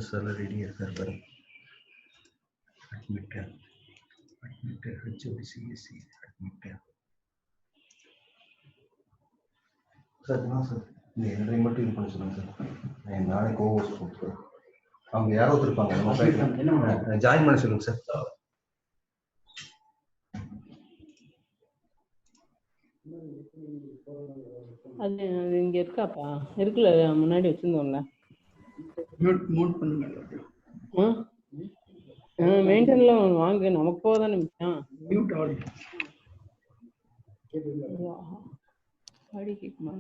Sir ready है sir पर admit HODCSC admit sir ना सर என்னை மட்டும் இது பண்ண சொல்லுங்க சார். நான் நாளை கோவஸ் சார் அவங்க யாரோ இருப்பாங்க நம்ம ஜாயின் பண்ண சொல்லுங்க சார். அது இங்க இருக்காப்பா இருக்குல்ல முன்னாடி வச்சிருந்தோம்ல மியூட் பண்ணுங்க. மெயின்டெயின்ல வாங்க நமக்கு போதானே மிச்சம். மியூட் ஆல் அடி கேக்குமா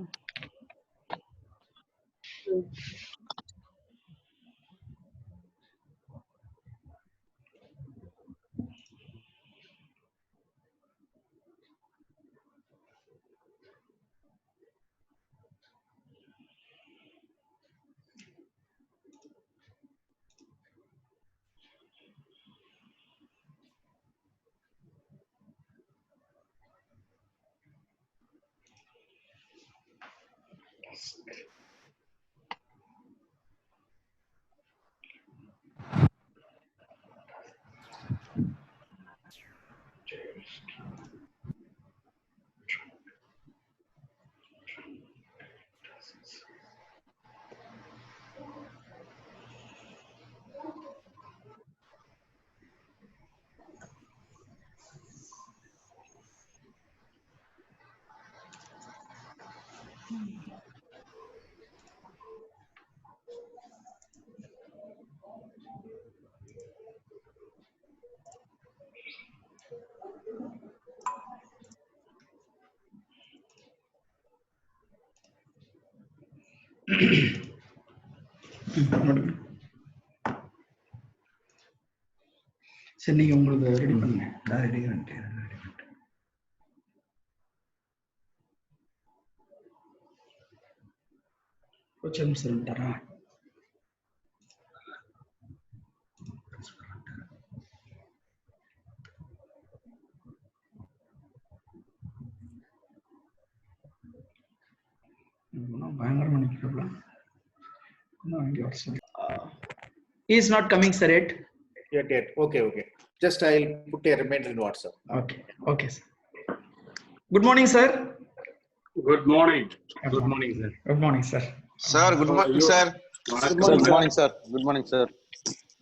சரி நீங்க உங்களுக்கு ரெடி பண்ணுங்க. நான் ரெடி பண்ணிட்டேன். கொஞ்சம் சொல்லிட்டாரா? பயங்கரமா நிக்கிறப்பல he is not coming sir yet. Okay. Just I'll put a reminder in WhatsApp. Okay sir. Good morning sir. Good morning sir. Good morning sir. Sir, good morning sir. Good morning sir. Good morning sir.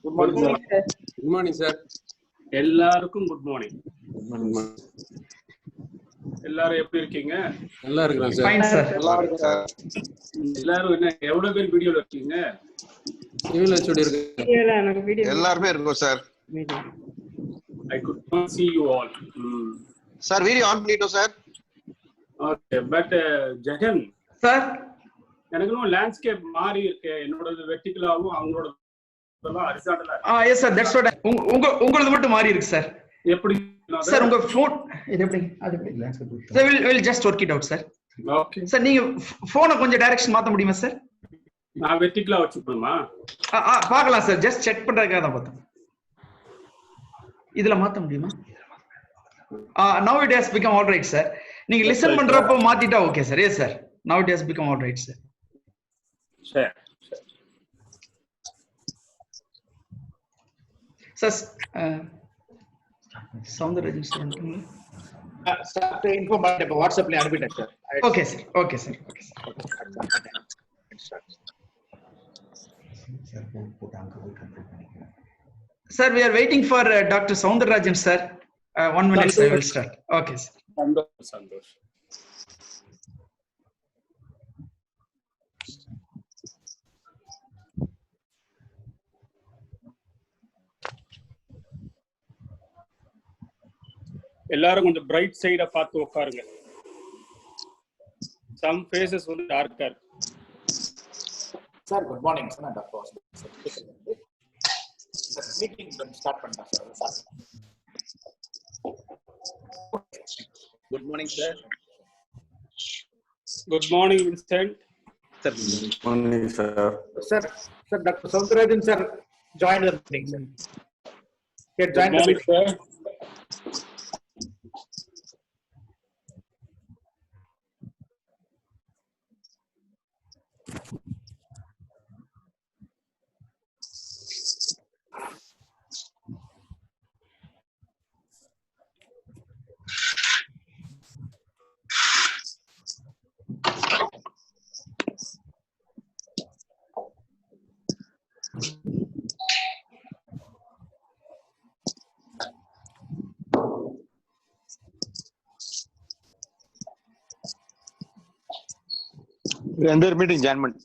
Good morning sir. எல்லாருக்கும் good morning. எல்லாரும் எப்படி இருக்கீங்க? நல்லா இருக்கேன் sir. Fine sir. நல்லா இருக்கேன் sir. எல்லாரும் என்ன எவ்வளவு பேர் வீடியோல இருக்கீங்க? சிவில் HOD இருக்கு. எல்லாரும் இருக்கோம் sir. I could not see you all. Sir video on பண்ணிட்டோம் sir. Okay, but Jagan sir எனக்கு லேண்ட்ஸ்கேப் மாறி இருக்கு. என்னோட வெர்டிகலாவும் அவங்களோட ஹரிசாண்டலா இருக்கு. yes sir, that's what உங்களது மட்டும் மாறி இருக்கு சார். எப்படி சார் உங்க ஃபோன் இது எப்படி அது எப்படி sir will just work it out sir. Okay sir நீங்க போனை கொஞ்சம் டைரக்ஷன் மாத்த முடியுமா சார்? நான் வெர்டிகலா வச்சுக்கணுமா? பார்க்கலாம் சார், ஜஸ்ட் செக் பண்றதுக்காக தான் பார்த்தேன். இதுல மாத்த முடியுமா? now it has become all right sir. நீங்க லிசன் பண்றப்போ மாத்திட்டா okay sir. yes sir, now it has become all right sir. சரி சார் சௌந்தரராஜன் சார் வந்துட்டீங்களா? Start info பண்ணி WhatsApp ல அனுப்பிட்டேன் sir. Okay sir. Sir, we are waiting for Dr. Soundararajan sir. 1 minute I will start. Okay sir. Santosh. எல்லாரும் கொஞ்சம் bright சைட பார்த்து உட்காருங்க. some faces வந்து டார்க்கா இருக்கு. Sir, good morning sir. Dr. Meeting start பண்ணலாம் sir. Good morning sir. Good morning Vincent. Sir, good morning sir. Sir, Dr. Soundararajan sir joined the meeting sir. Get join the morning, meeting. sir. Entire meeting join ಮಾಡಿ.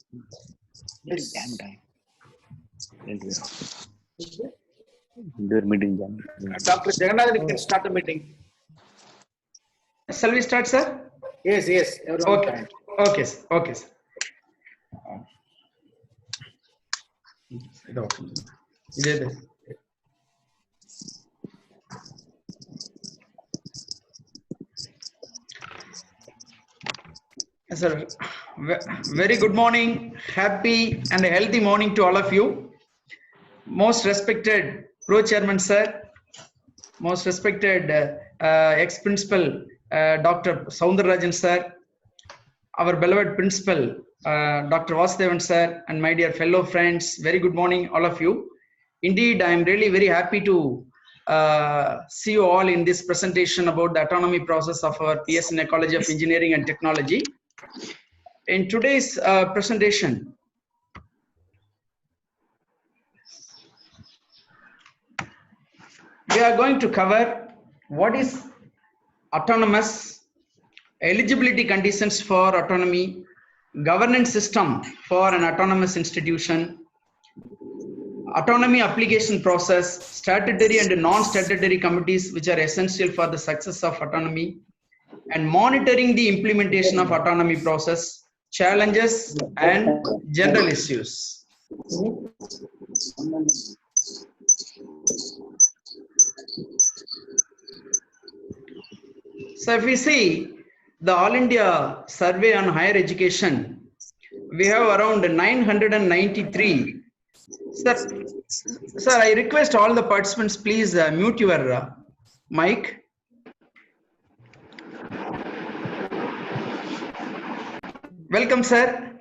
Entire meeting join. Dr. Jagannath, you can start the meeting. Shall we start, sir? Yes, yes. Everyone Okay. join. Okay, sir. Okay, sir. ಇದೆ. Sir, very good morning, happy and healthy morning to all of you. Most respected Pro-Chairman sir, most respected ex-principal Dr. Soundararajan sir, our beloved principal Dr. Vasudevan sir, and my dear fellow friends, very good morning all of you. Indeed, I am really very happy to see you all in this presentation about the autonomy process of our PS in Ecology of Engineering and Technology. In today's presentation, we are going to cover what is autonomous, eligibility conditions for autonomy, governance system for an autonomous institution, autonomy application process, statutory and non-statutory committees which are essential for the success of autonomy, and monitoring the implementation of autonomy process, challenges and general issues. So if we see the All India Survey on Higher Education, we have around 993. Sir, I request all the participants, please mute your mic. Welcome, sir.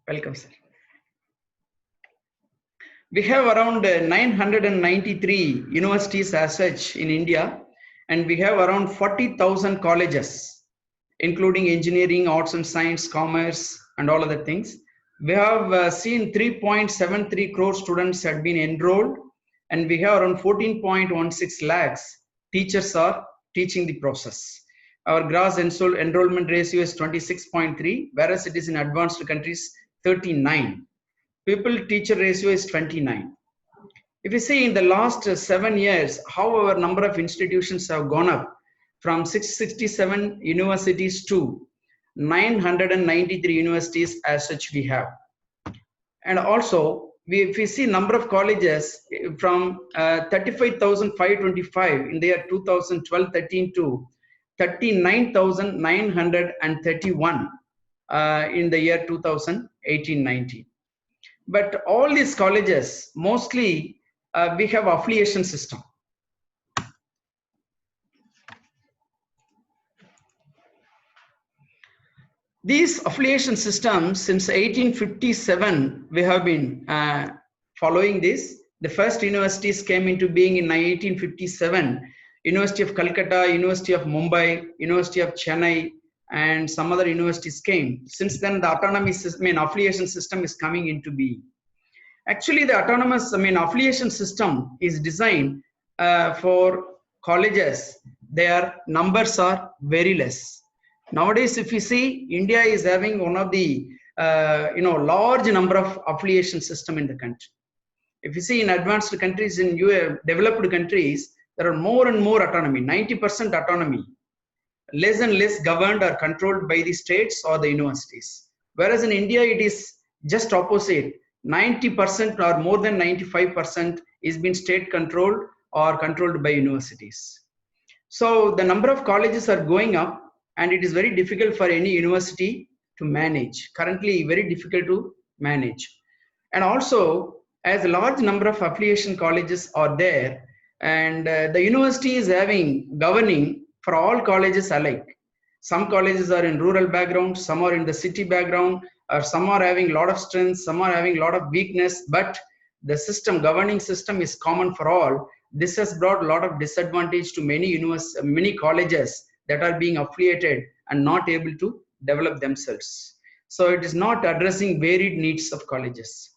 Welcome, sir. We have around 993 universities as such in India, and we have around 40,000 colleges, including engineering, arts and science, commerce, and all other things. We have seen 3.73 crore students had been enrolled, and we have around 14.16 lakhs teachers are teaching the process. Our gross enrollment ratio is 26.3, whereas it is in advanced countries 39. People teacher ratio is 29. If you see in the last 7 years, how our number of institutions have gone up from 667 universities to 993 universities as such we have. And also, if we see number of colleges from 35,525 in the year 2012-13 to 39,931 in the year 2018-19. But all these colleges, mostly we have affiliation system. These affiliation systems, since 1857, we have been following this. The first universities came into being in 1857. University of Calcutta, University of Mumbai, University of Chennai, and some other universities came. Since then, the autonomy system, affiliation system is coming into being. Actually, the autonomous, affiliation system is designed for colleges. Their numbers are very less. Nowadays, if you see, India is having one of the large number of affiliation system in the country. If you see in advanced countries, in developed countries, there are more and more autonomy, 90% autonomy. Less and less governed or controlled by the states or the universities. Whereas in India, it is just opposite. 90% or more than 95% is being state controlled or controlled by universities. So the number of colleges are going up, and it is very difficult for any university to manage. Currently, very difficult to manage. And also, as a large number of affiliation colleges are there, and the university is having governing for all colleges alike. Some colleges are in rural background, some are in the city background, or some are having a lot of strength, some are having a lot of weakness, but the system, governing system is common for all. This has brought a lot of disadvantage to many colleges that are being affiliated and not able to develop themselves. So it is not addressing varied needs of colleges.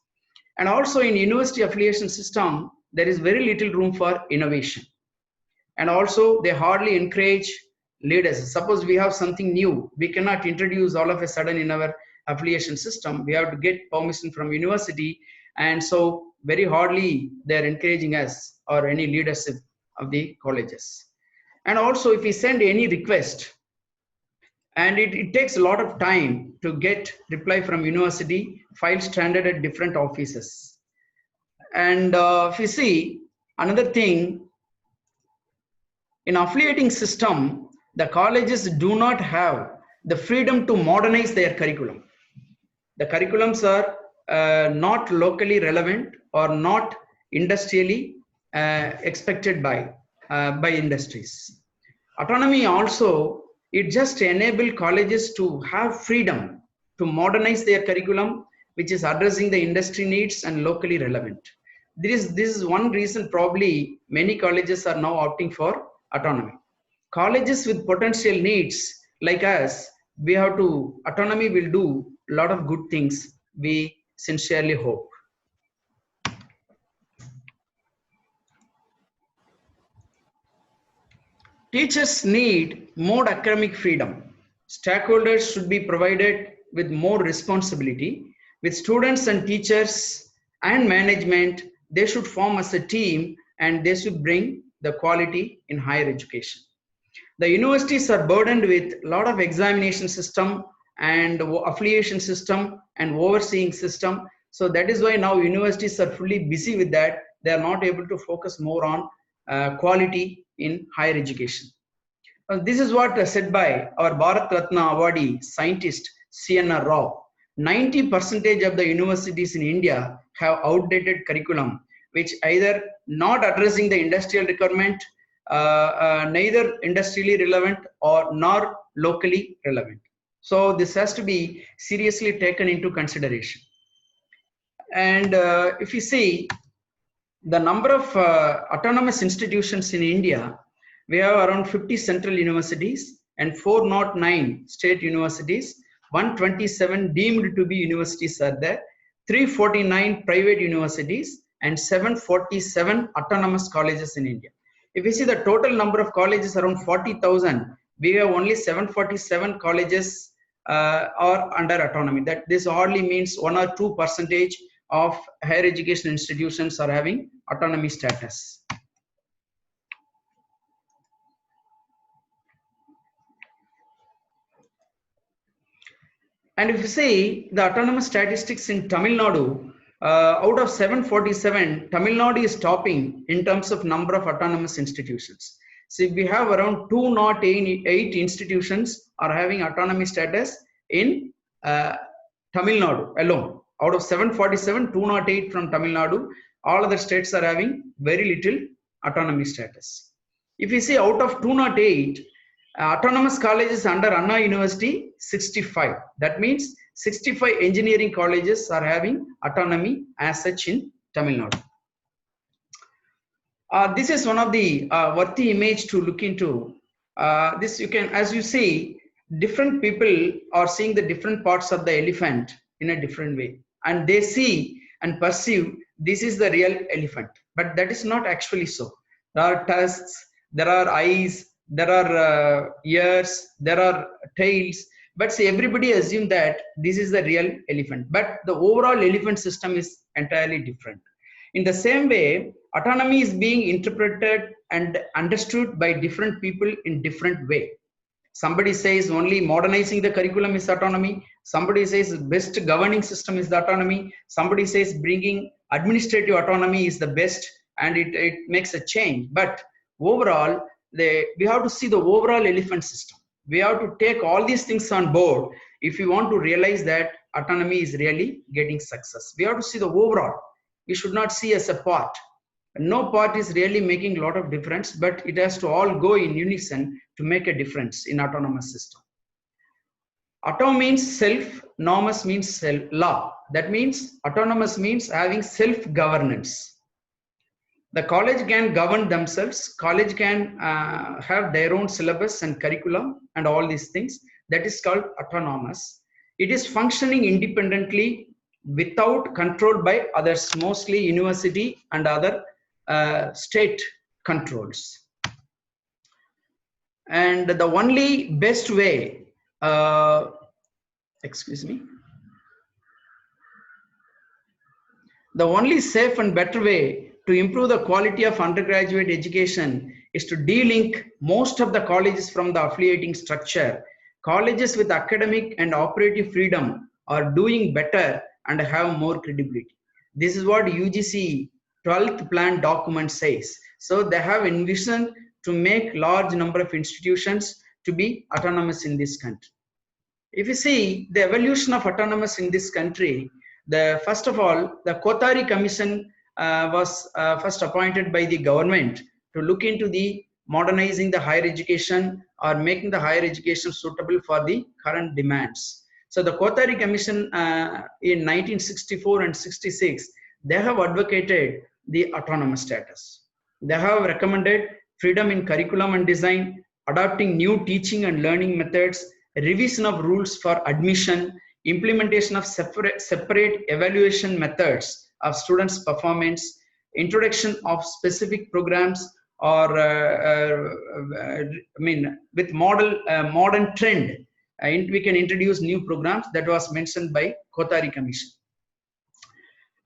And also in university affiliation system, there is very little room for innovation. And also they hardly encourage leaders. Suppose we have something new, we cannot introduce all of a sudden in our affiliation system. We have to get permission from university. And so very hardly they're encouraging us or any leadership of the colleges. And also if we send any request, and it takes a lot of time to get reply from university, files stranded at different offices. And if you see another thing, in affiliating system, the colleges do not have the freedom to modernize their curriculum. The curriculums are not locally relevant or not industrially expected by industries. Autonomy also, it just enable colleges to have freedom to modernize their curriculum, which is addressing the industry needs and locally relevant. This is one reason probably many colleges are now opting for autonomy. Colleges with potential needs like us, autonomy will do a lot of good things, we sincerely hope. Teachers need more academic freedom. Stakeholders should be provided with more responsibility. With students and teachers and management, they should form as a team and they should bring the quality in higher education. The universities are burdened with a lot of examination system and affiliation system and overseeing system. So that is why now universities are fully busy with that. They are not able to focus more on quality in higher education. This is what said by our Bharat Ratna awardee scientist C.N.R. Rao. 90% of the universities in India have outdated curriculum, which either not addressing the industrial requirement, neither industrially relevant or nor locally relevant. So this has to be seriously taken into consideration. And if you see the number of autonomous institutions in India, we have around 50 central universities and 409 state universities, 127 deemed to be universities are there, 349 private universities and 747 autonomous colleges in India. If you see the total number of colleges around 40,000, we have only 747 colleges are under autonomy. That this hardly means 1 or 2% of higher education institutions are having autonomy status. And if you see the autonomous statistics in Tamil Nadu, out of 747, Tamil Nadu is topping in terms of number of autonomous institutions. So we have around 208 institutions are having autonomy status in Tamil Nadu alone. Out of 747, 208 from Tamil Nadu. All other states are having very little autonomy status. If you see out of 208, autonomous colleges under Anna University, 65. That means 65 engineering colleges are having autonomy as such in Tamil Nadu. This is one of the worthy image to look into. This you can, as you see, different people are seeing the different parts of the elephant in a different way. And they see and perceive this is the real elephant. But that is not actually so. There are tusks, there are eyes, there are ears, there are tails, but see, everybody assume that this is the real elephant, but the overall elephant system is entirely different. In the same way, autonomy is being interpreted and understood by different people in different way. Somebody says only modernizing the curriculum is autonomy. Somebody says best governing system is the autonomy. Somebody says bringing administrative autonomy is the best and it makes a change. But overall, we have to see the overall elephant system. We have to take all these things on board if we want to realize that autonomy is really getting success. We have to see the overall. we should not see as a part. No part is really making a lot of difference, but it has to all go in unison to make a difference in autonomous system. Auto means self, nomos means self, law. That means autonomous means having self-governance. The college can govern themselves. College can have their own syllabus and curriculum and all these things. That is called autonomous. It is functioning independently without control by others, mostly university and other state controls. And the only best way, excuse me, the only safe and better way to improve the quality of undergraduate education is to de-link most of the colleges from the affiliating structure. Colleges with academic and operative freedom are doing better and have more credibility. This is what UGC 12th plan document says. So they have envisioned to make large number of institutions to be autonomous in this country. If you see the evolution of autonomous in this country, first of all, the Kothari Commission was first appointed by the government to look into the modernizing the higher education or making the higher education suitable for the current demands. So the Kothari Commission in 1964 and 66, they have advocated the autonomous status. They have recommended freedom in curriculum and design, adopting new teaching and learning methods, revision of rules for admission, implementation of separate evaluation methods of students' performance, introduction of specific programs, or with modern trend, we can introduce new programs. That was mentioned by Kothari Commission.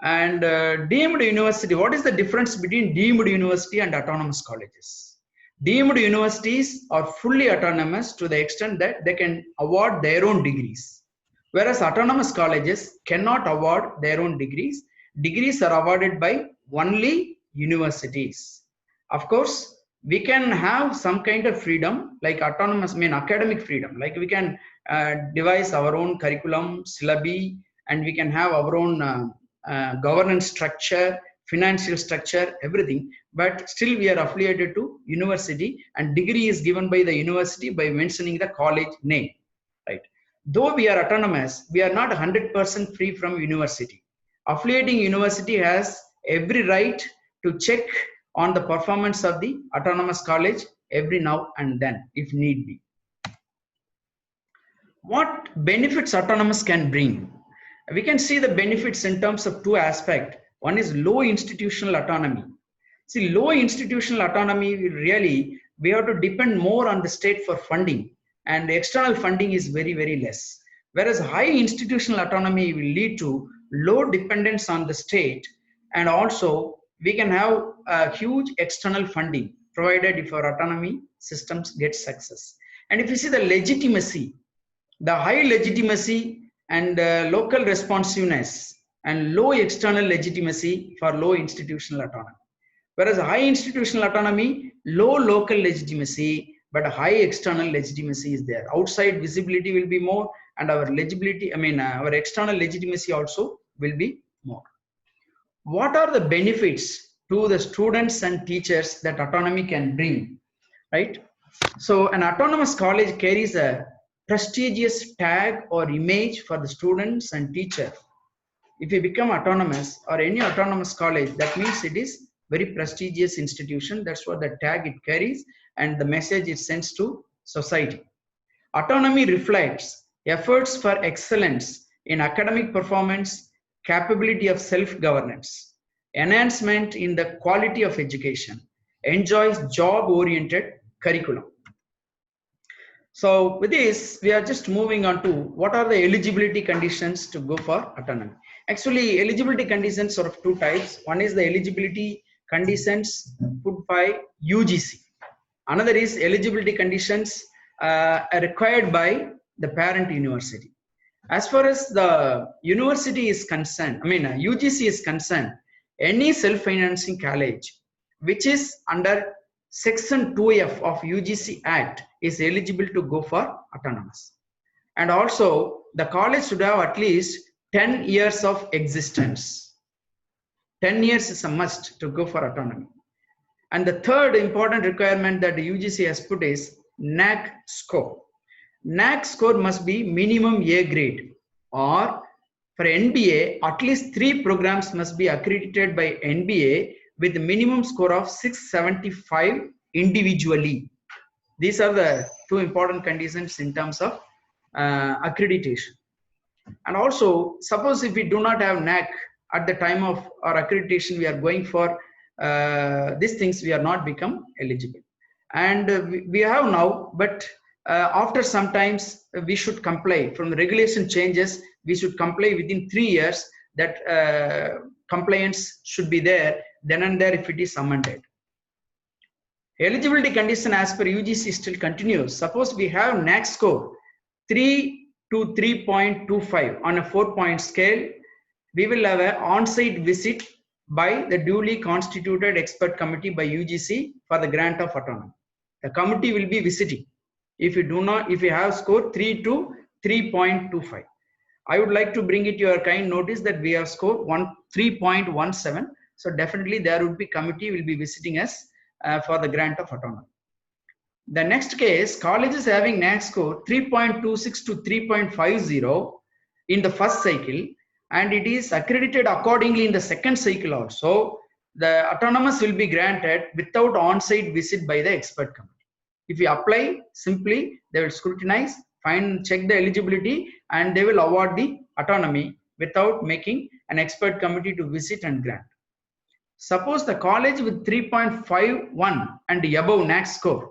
And deemed university, what is the difference between deemed university and autonomous colleges? Deemed universities are fully autonomous to the extent that they can award their own degrees, whereas autonomous colleges cannot award their own degrees. Degrees are awarded by only universities. Of course, we can have some kind of freedom, like autonomous, academic freedom, like we can devise our own curriculum, syllabi, and we can have our own governance structure, financial structure, everything, but still we are affiliated to university, and degree is given by the university by mentioning the college name, right? Though we are autonomous, we are not 100% free from university. Affiliating university has every right to check on the performance of the autonomous college every now and then, if need be. What benefits autonomous can bring? We can see the benefits in terms of two aspects. One is low institutional autonomy. See, low institutional autonomy, really, we have to depend more on the state for funding, and external funding is very, very less. Whereas high institutional autonomy will lead to low dependence on the state, and also we can have a huge external funding provided if our autonomy systems get success. And if you see the legitimacy, the high legitimacy and local responsiveness and low external legitimacy for low institutional autonomy. Whereas high institutional autonomy, low local legitimacy, but high external legitimacy is there. Outside visibility will be more, and our legibility, our external legitimacy also will be more. What are the benefits to the students and teachers that autonomy can bring, right? So an autonomous college carries a prestigious tag or image for the students and teacher. If you become autonomous or any autonomous college, that means it is very prestigious institution. That's what the tag it carries and the message it sends to society. Autonomy reflects efforts for excellence in academic performance, capability of self-governance, enhancement in the quality of education, enjoys job-oriented curriculum. So with this, we are just moving on to what are the eligibility conditions to go for autonomy. Actually, eligibility conditions are of two types. One is the eligibility conditions put by UGC. Another is eligibility conditions required by the parent university. As far as the university is concerned, UGC is concerned, any self-financing college which is under Section 2F of UGC Act is eligible to go for autonomous. And also the college should have at least 10 years of existence. 10 years is a must to go for autonomy. And the third important requirement that the UGC has put is NAAC score. NAAC score must be minimum A grade, or for NBA, at least 3 programs must be accredited by NBA with a minimum score of 675 individually. These are the 2 important conditions in terms of accreditation. And also, suppose if we do not have NAAC at the time of our accreditation, we are going for these things, we are not become eligible. And we have now, but after some times we should comply. From the regulation changes, we should comply within 3 years. That compliance should be there then and there if it is amended. Eligibility condition as per UGC still continues. Suppose we have NAAC score 3 to 3.25 on a 4-point scale, we will have an on-site visit by the duly constituted expert committee by UGC for the grant of autonomy. The committee will be visiting. If you have score 3 to 3.25. I would like to bring it to your kind notice that we have scored 3.17. So definitely there would be committee will be visiting us for the grant of autonomy. The next case, colleges having NAAC score 3.26 to 3.50 in the first cycle, and it is accredited accordingly in the second cycle also, the autonomous will be granted without on-site visit by the expert committee. If you apply, simply they will scrutinize, check the eligibility, and they will award the autonomy without making an expert committee to visit and grant. Suppose the college with 3.51 and above NAAC score,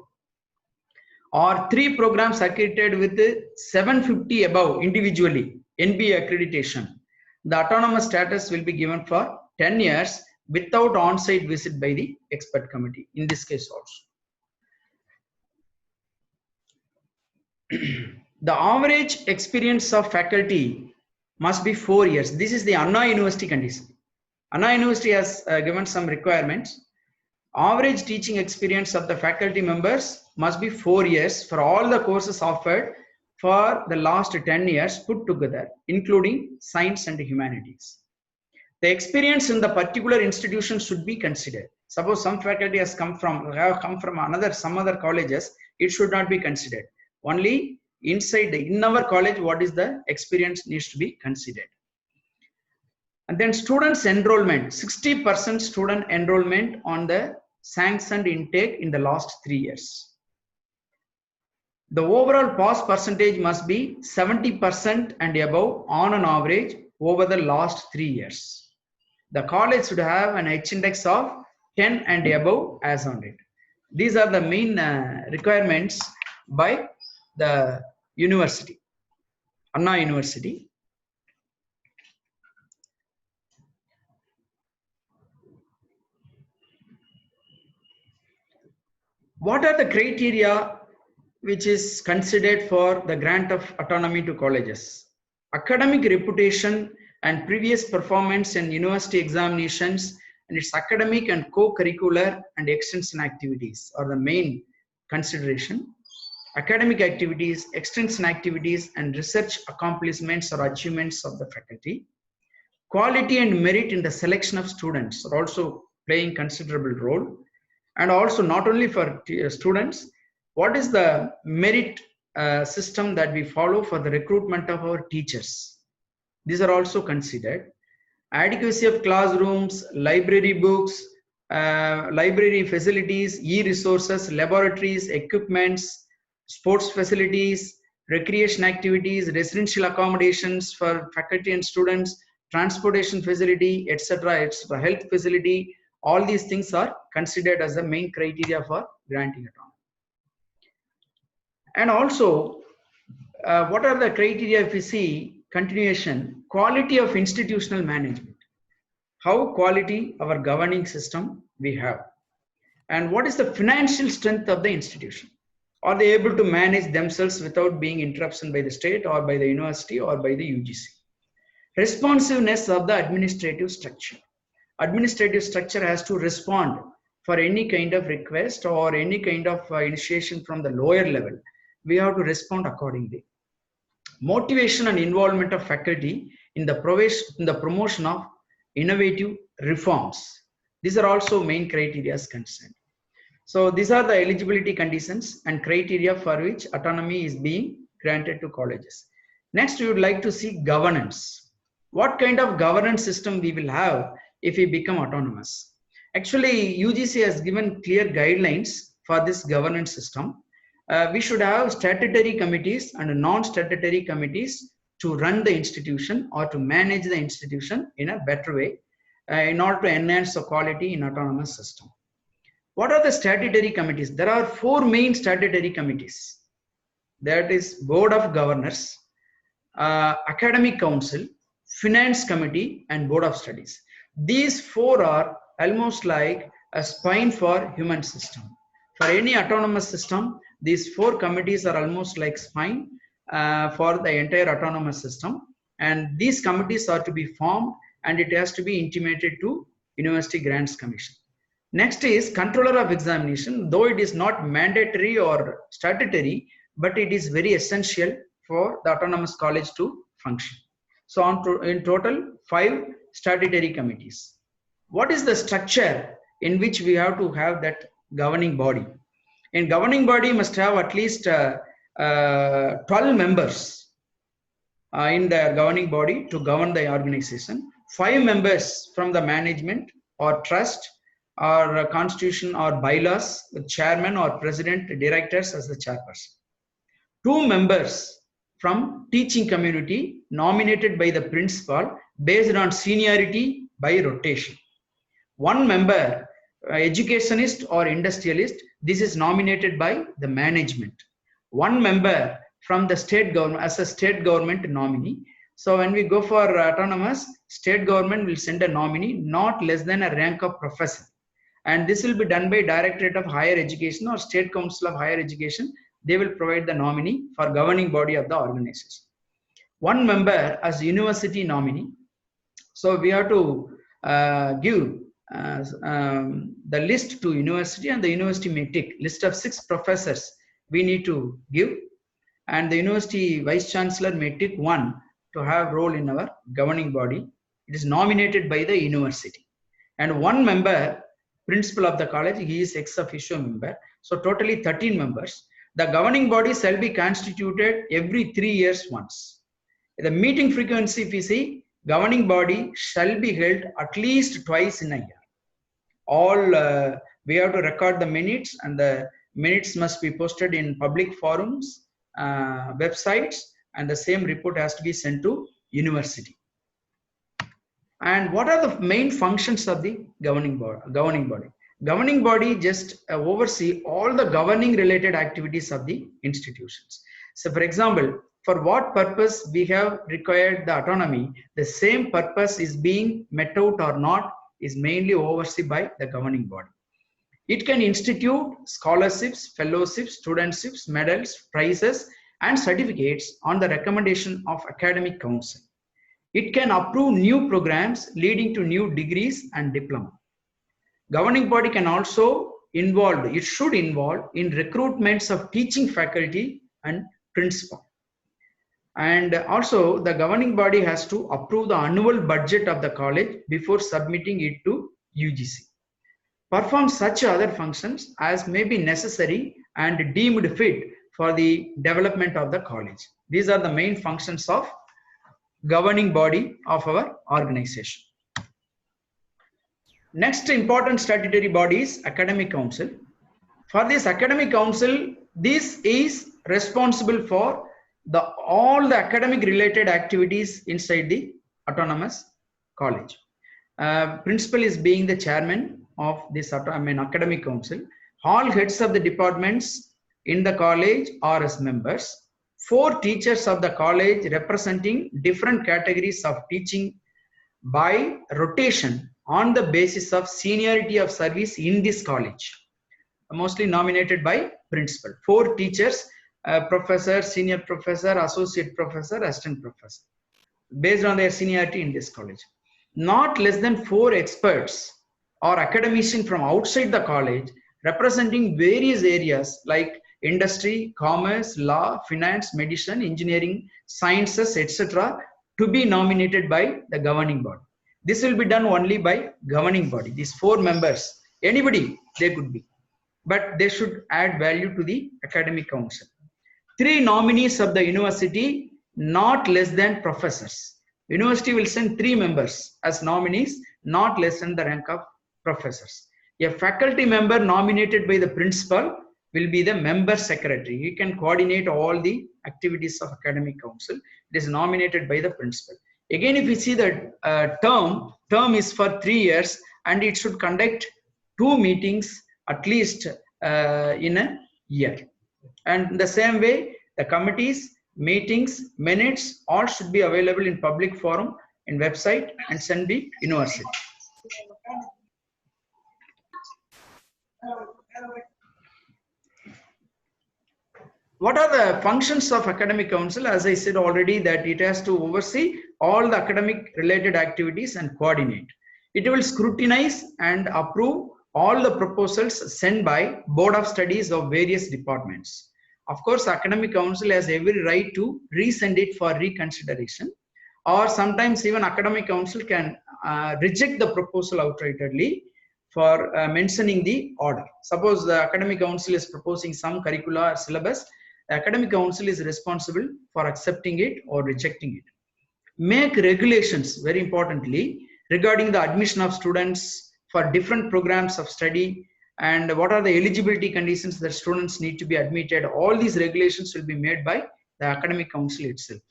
or 3 programs accredited with 750 above individually, NBA accreditation, the autonomous status will be given for 10 years without on-site visit by the expert committee, in this case also. The average experience of faculty must be 4 years. This is the Anna University condition. Anna University has given some requirements. Average teaching experience of the faculty members must be 4 years for all the courses offered for the last 10 years put together, including science and humanities. The experience in the particular institution should be considered. Suppose some faculty has come from some other colleges, it should not be considered. Only in our college, what is the experience needs to be considered. And then students enrollment, 60% student enrollment on the sanctioned intake in the last 3 years. The overall pass percentage must be 70% and above on an average over the last 3 years. The college should have an H index of 10 and above as on it. These are the main requirements by the university, Anna University. What are the criteria which is considered for the grant of autonomy to colleges? Academic reputation and previous performance in university examinations and its academic and co-curricular and extension activities are the main consideration. Academic activities, extension activities, and research accomplishments or achievements of the faculty. Quality and merit in the selection of students are also playing considerable role. And also not only for students, what is the merit system that we follow for the recruitment of our teachers? These are also considered. Adequacy of classrooms, library books, library facilities, e-resources, laboratories, equipments, sports facilities, recreation activities, residential accommodations for faculty and students, transportation facility, etc., health facility. All these things are considered as the main criteria for granting autonomy. And also, what are the criteria if we see continuation? Quality of institutional management. How quality our governing system we have. And what is the financial strength of the institution? Are they able to manage themselves without being interruption by the state or by the university or by the UGC? Responsiveness of the administrative structure. Administrative structure has to respond for any kind of request or any kind of initiation from the lower level. We have to respond accordingly. Motivation and involvement of faculty in the promotion of innovative reforms. These are also main criteria concerned. So these are the eligibility conditions and criteria for which autonomy is being granted to colleges. Next, we would like to see governance. What kind of governance system we will have if we become autonomous? Actually, UGC has given clear guidelines for this governance system. We should have statutory committees and non-statutory committees to run the institution or to manage the institution in a better way in order to enhance the quality in autonomous system. What are the statutory committees? There are 4 main statutory committees. That is Board of Governors, Academic Council, Finance Committee, and Board of Studies. These 4 are almost like a spine for human system. For any autonomous system, these 4 committees are almost like spine for the entire autonomous system. And these committees are to be formed and it has to be intimated to University Grants Commission. Next is Controller of Examination, though it is not mandatory or statutory, but it is very essential for the autonomous college to function. So in total, 5 statutory committees. What is the structure in which we have to have that governing body? In governing body must have at least 12 members in the governing body to govern the organization. 5 members from the management or trust or constitution or bylaws with chairman or president, directors as the chairperson. 2 members from teaching community nominated by the principal based on seniority by rotation. 1 member educationist or industrialist, this is nominated by the management. 1 member from the state government as a state government nominee. So when we go for autonomous, state government will send a nominee not less than a rank of professor. And this will be done by Directorate of Higher Education or State Council of Higher Education. They will provide the nominee for governing body of the organization. 1 member as university nominee. So we have to give the list to university, and the university may take list of 6 professors we need to give, and the university vice chancellor may take 1 to have role in our governing body. It is nominated by the university, and 1 member principal of the college, he is ex officio member. So totally 13 members. The governing body shall be constituted every 3 years once. The meeting frequency, if you see, governing body shall be held at least twice in a year. All we have to record the minutes, and the minutes must be posted in public forums, websites, and the same report has to be sent to university. And what are the main functions of the governing body? Governing body just oversee all the governing related activities of the institutions. So for example, for what purpose we have required the autonomy, the same purpose is being met out or not is mainly overseen by the governing body. It can institute scholarships, fellowships, studentships, medals, prizes, and certificates on the recommendation of academic council. It can approve new programs leading to new degrees and diploma. Governing body can also it should involve in recruitments of teaching faculty and principal. And also the governing body has to approve the annual budget of the college before submitting it to UGC. Perform such other functions as may be necessary and deemed fit for the development of the college. These are the main functions of governing body of our organization. Next important statutory body is academic council. For this academic council, this is responsible for all the academic related activities inside the autonomous college. Principal is being the chairman of this academic council. All heads of the departments in the college are as members. 4 teachers of the college representing different categories of teaching by rotation on the basis of seniority of service in this college, mostly nominated by principal. 4 teachers, professor, senior professor, associate professor, assistant professor, based on their seniority in this college. Not less than 4 experts or academicians from outside the college representing various areas like industry, commerce, law, finance, medicine, engineering, sciences, etc. to be nominated by the governing body. This will be done only by governing body. These 4 members, anybody they could be, but they should add value to the academic council. 3 nominees of the university, not less than professors. University will send 3 members as nominees, not less than the rank of professors. A faculty member nominated by the principal will be the member secretary. He can coordinate all the activities of academic council. It is nominated by the principal. Again, if you see the term is for 3 years, and it should conduct 2 meetings at least in a year. And in the same way, the committees, meetings, minutes, all should be available in public forum, in website, and send the university. What are the functions of academic council? As I said already, that it has to oversee all the academic related activities and coordinate. It will scrutinize and approve all the proposals sent by Board of Studies of various departments. Of course, academic council has every right to resend it for reconsideration, or sometimes even academic council can reject the proposal outrightly for mentioning the order. Suppose the academic council is proposing some curricula or syllabus, the academic council is responsible for accepting it or rejecting it. Make regulations, very importantly, regarding the admission of students for different programs of study, and what are the eligibility conditions that students need to be admitted. All these regulations will be made by the academic council itself.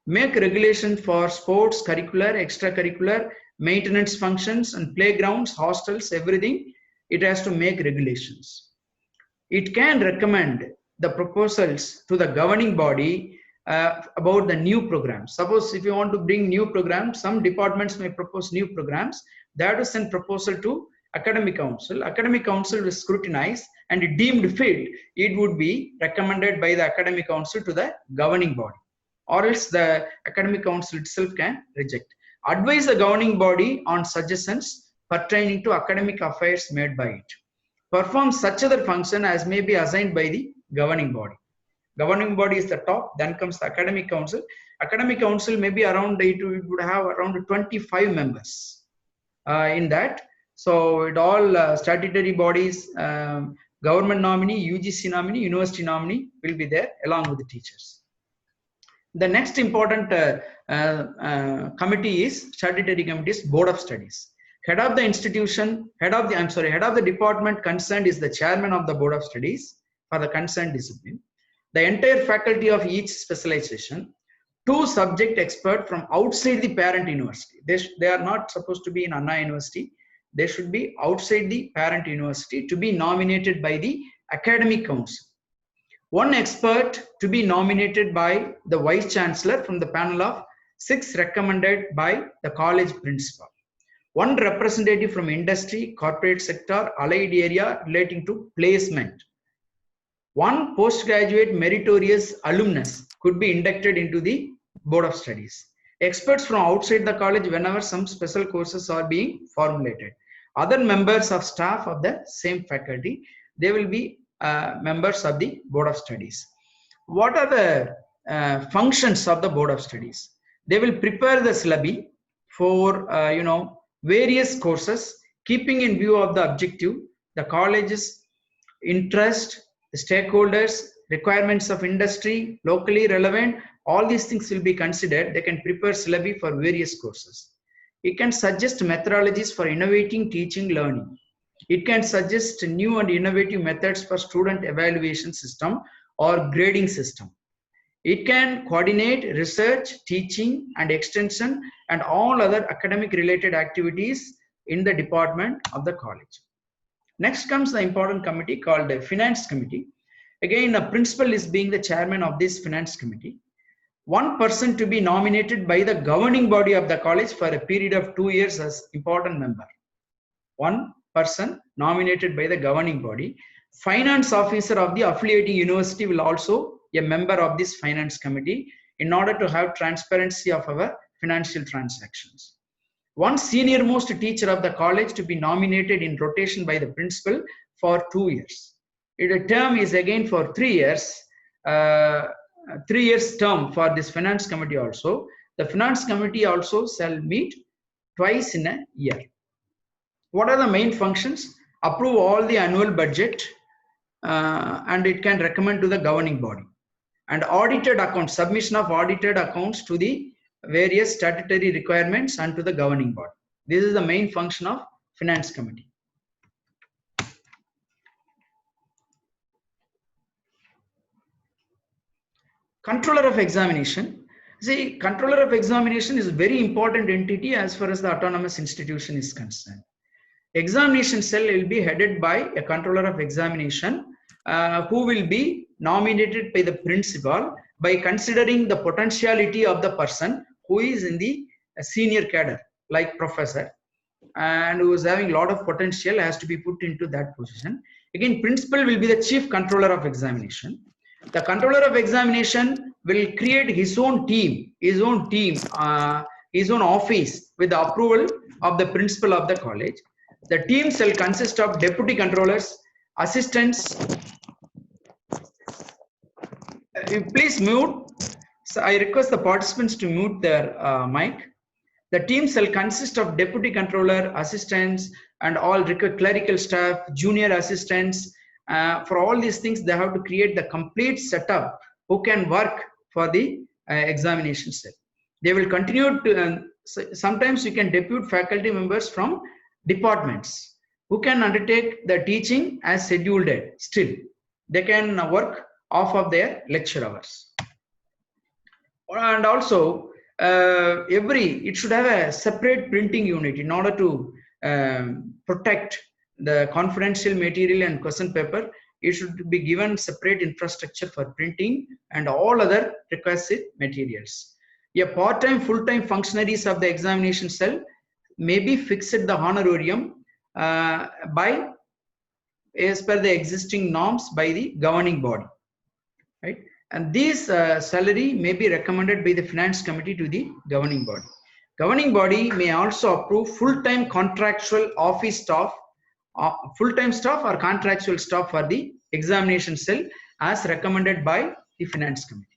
Make regulation for sports, curricular, extracurricular, maintenance functions, and playgrounds, hostels, everything. It has to make regulations. It can recommend the proposals to the governing body about the new programs. Suppose if you want to bring new programs, some departments may propose new programs. They have to send proposal to academic council. Academic council will scrutinize, and deemed fit, it would be recommended by the academic council to the governing body, or else the academic council itself can reject. Advise the governing body on suggestions pertaining to academic affairs made by it. Perform such other function as may be assigned by the governing body. Governing body is the top, then comes the academic council. Academic council may be around, it would have around 25 members in that. So it all statutory bodies, government nominee, UGC nominee, university nominee will be there along with the teachers. The next important committee is statutory committees, Board of Studies. Head of the institution, head of the department concerned is the chairman of the Board of Studies for the concerned discipline. The entire faculty of each specialization, 2 subject experts from outside the parent university. They are not supposed to be in Anna University. They should be outside the parent university to be nominated by the academic council. 1 expert to be nominated by the vice chancellor from the panel of 6 recommended by the college principal. 1 representative from industry, corporate sector, allied area relating to placement. 1 postgraduate meritorious alumnus could be inducted into the Board of Studies. Experts from outside the college whenever some special courses are being formulated. Other members of staff of the same faculty, they will be members of the Board of Studies. What are the functions of the Board of Studies? They will prepare the syllabi for various courses, keeping in view of the objective, the college's interest, the stakeholders, requirements of industry, locally relevant. All these things will be considered. They can prepare syllabi for various courses. It can suggest methodologies for innovating teaching learning. It can suggest new and innovative methods for student evaluation system or grading system. It can coordinate research, teaching and extension and all other academic related activities in the department of the college. Next comes the important committee called the Finance Committee. Again, the principal is being the chairman of this Finance Committee. 1 person to be nominated by the governing body of the college for a period of 2 years as important member. 1 person nominated by the governing body. Finance officer of the affiliating university will also be a member of this Finance Committee in order to have transparency of our financial transactions. 1 senior most teacher of the college to be nominated in rotation by the principal for 2 years. The term is again for 3 years. 3 years term for this Finance Committee also. The Finance Committee also shall meet twice in a year. What are the main functions? Approve all the annual budget, and it can recommend to the governing body. And audited accounts, submission of audited accounts to the various statutory requirements and to the governing body. This is the main function of finance committee. Controller of examination. See, controller of examination is a very important entity as far as the autonomous institution is concerned. Examination cell will be headed by a controller of examination who will be nominated by the principal by considering the potentiality of the person who is in the senior cadre, like professor, and who is having a lot of potential, has to be put into that position. Again, principal will be the chief controller of examination. The controller of examination will create his own team, his own office with the approval of the principal of the college. The team shall consist of deputy controllers, assistants. Please mute. So I request the participants to mute their mic. The team shall consist of deputy controller, assistants, and all clerical staff, junior assistants. For all these things, they have to create the complete setup who can work for the examination cell. They will continue to, sometimes you can depute faculty members from departments who can undertake the teaching as scheduled. Still, they can work off of their lecture hours. And also, it should have a separate printing unit in order to protect the confidential material and question paper. It should be given separate infrastructure for printing and all other requisite materials. A part-time, full-time functionaries of the examination cell may be fixed the honorarium by, as per the existing norms by the governing body, right? And this salary may be recommended by the finance committee to the governing body. Governing body may also approve full-time contractual office staff, full-time staff or contractual staff for the examination cell as recommended by the finance committee.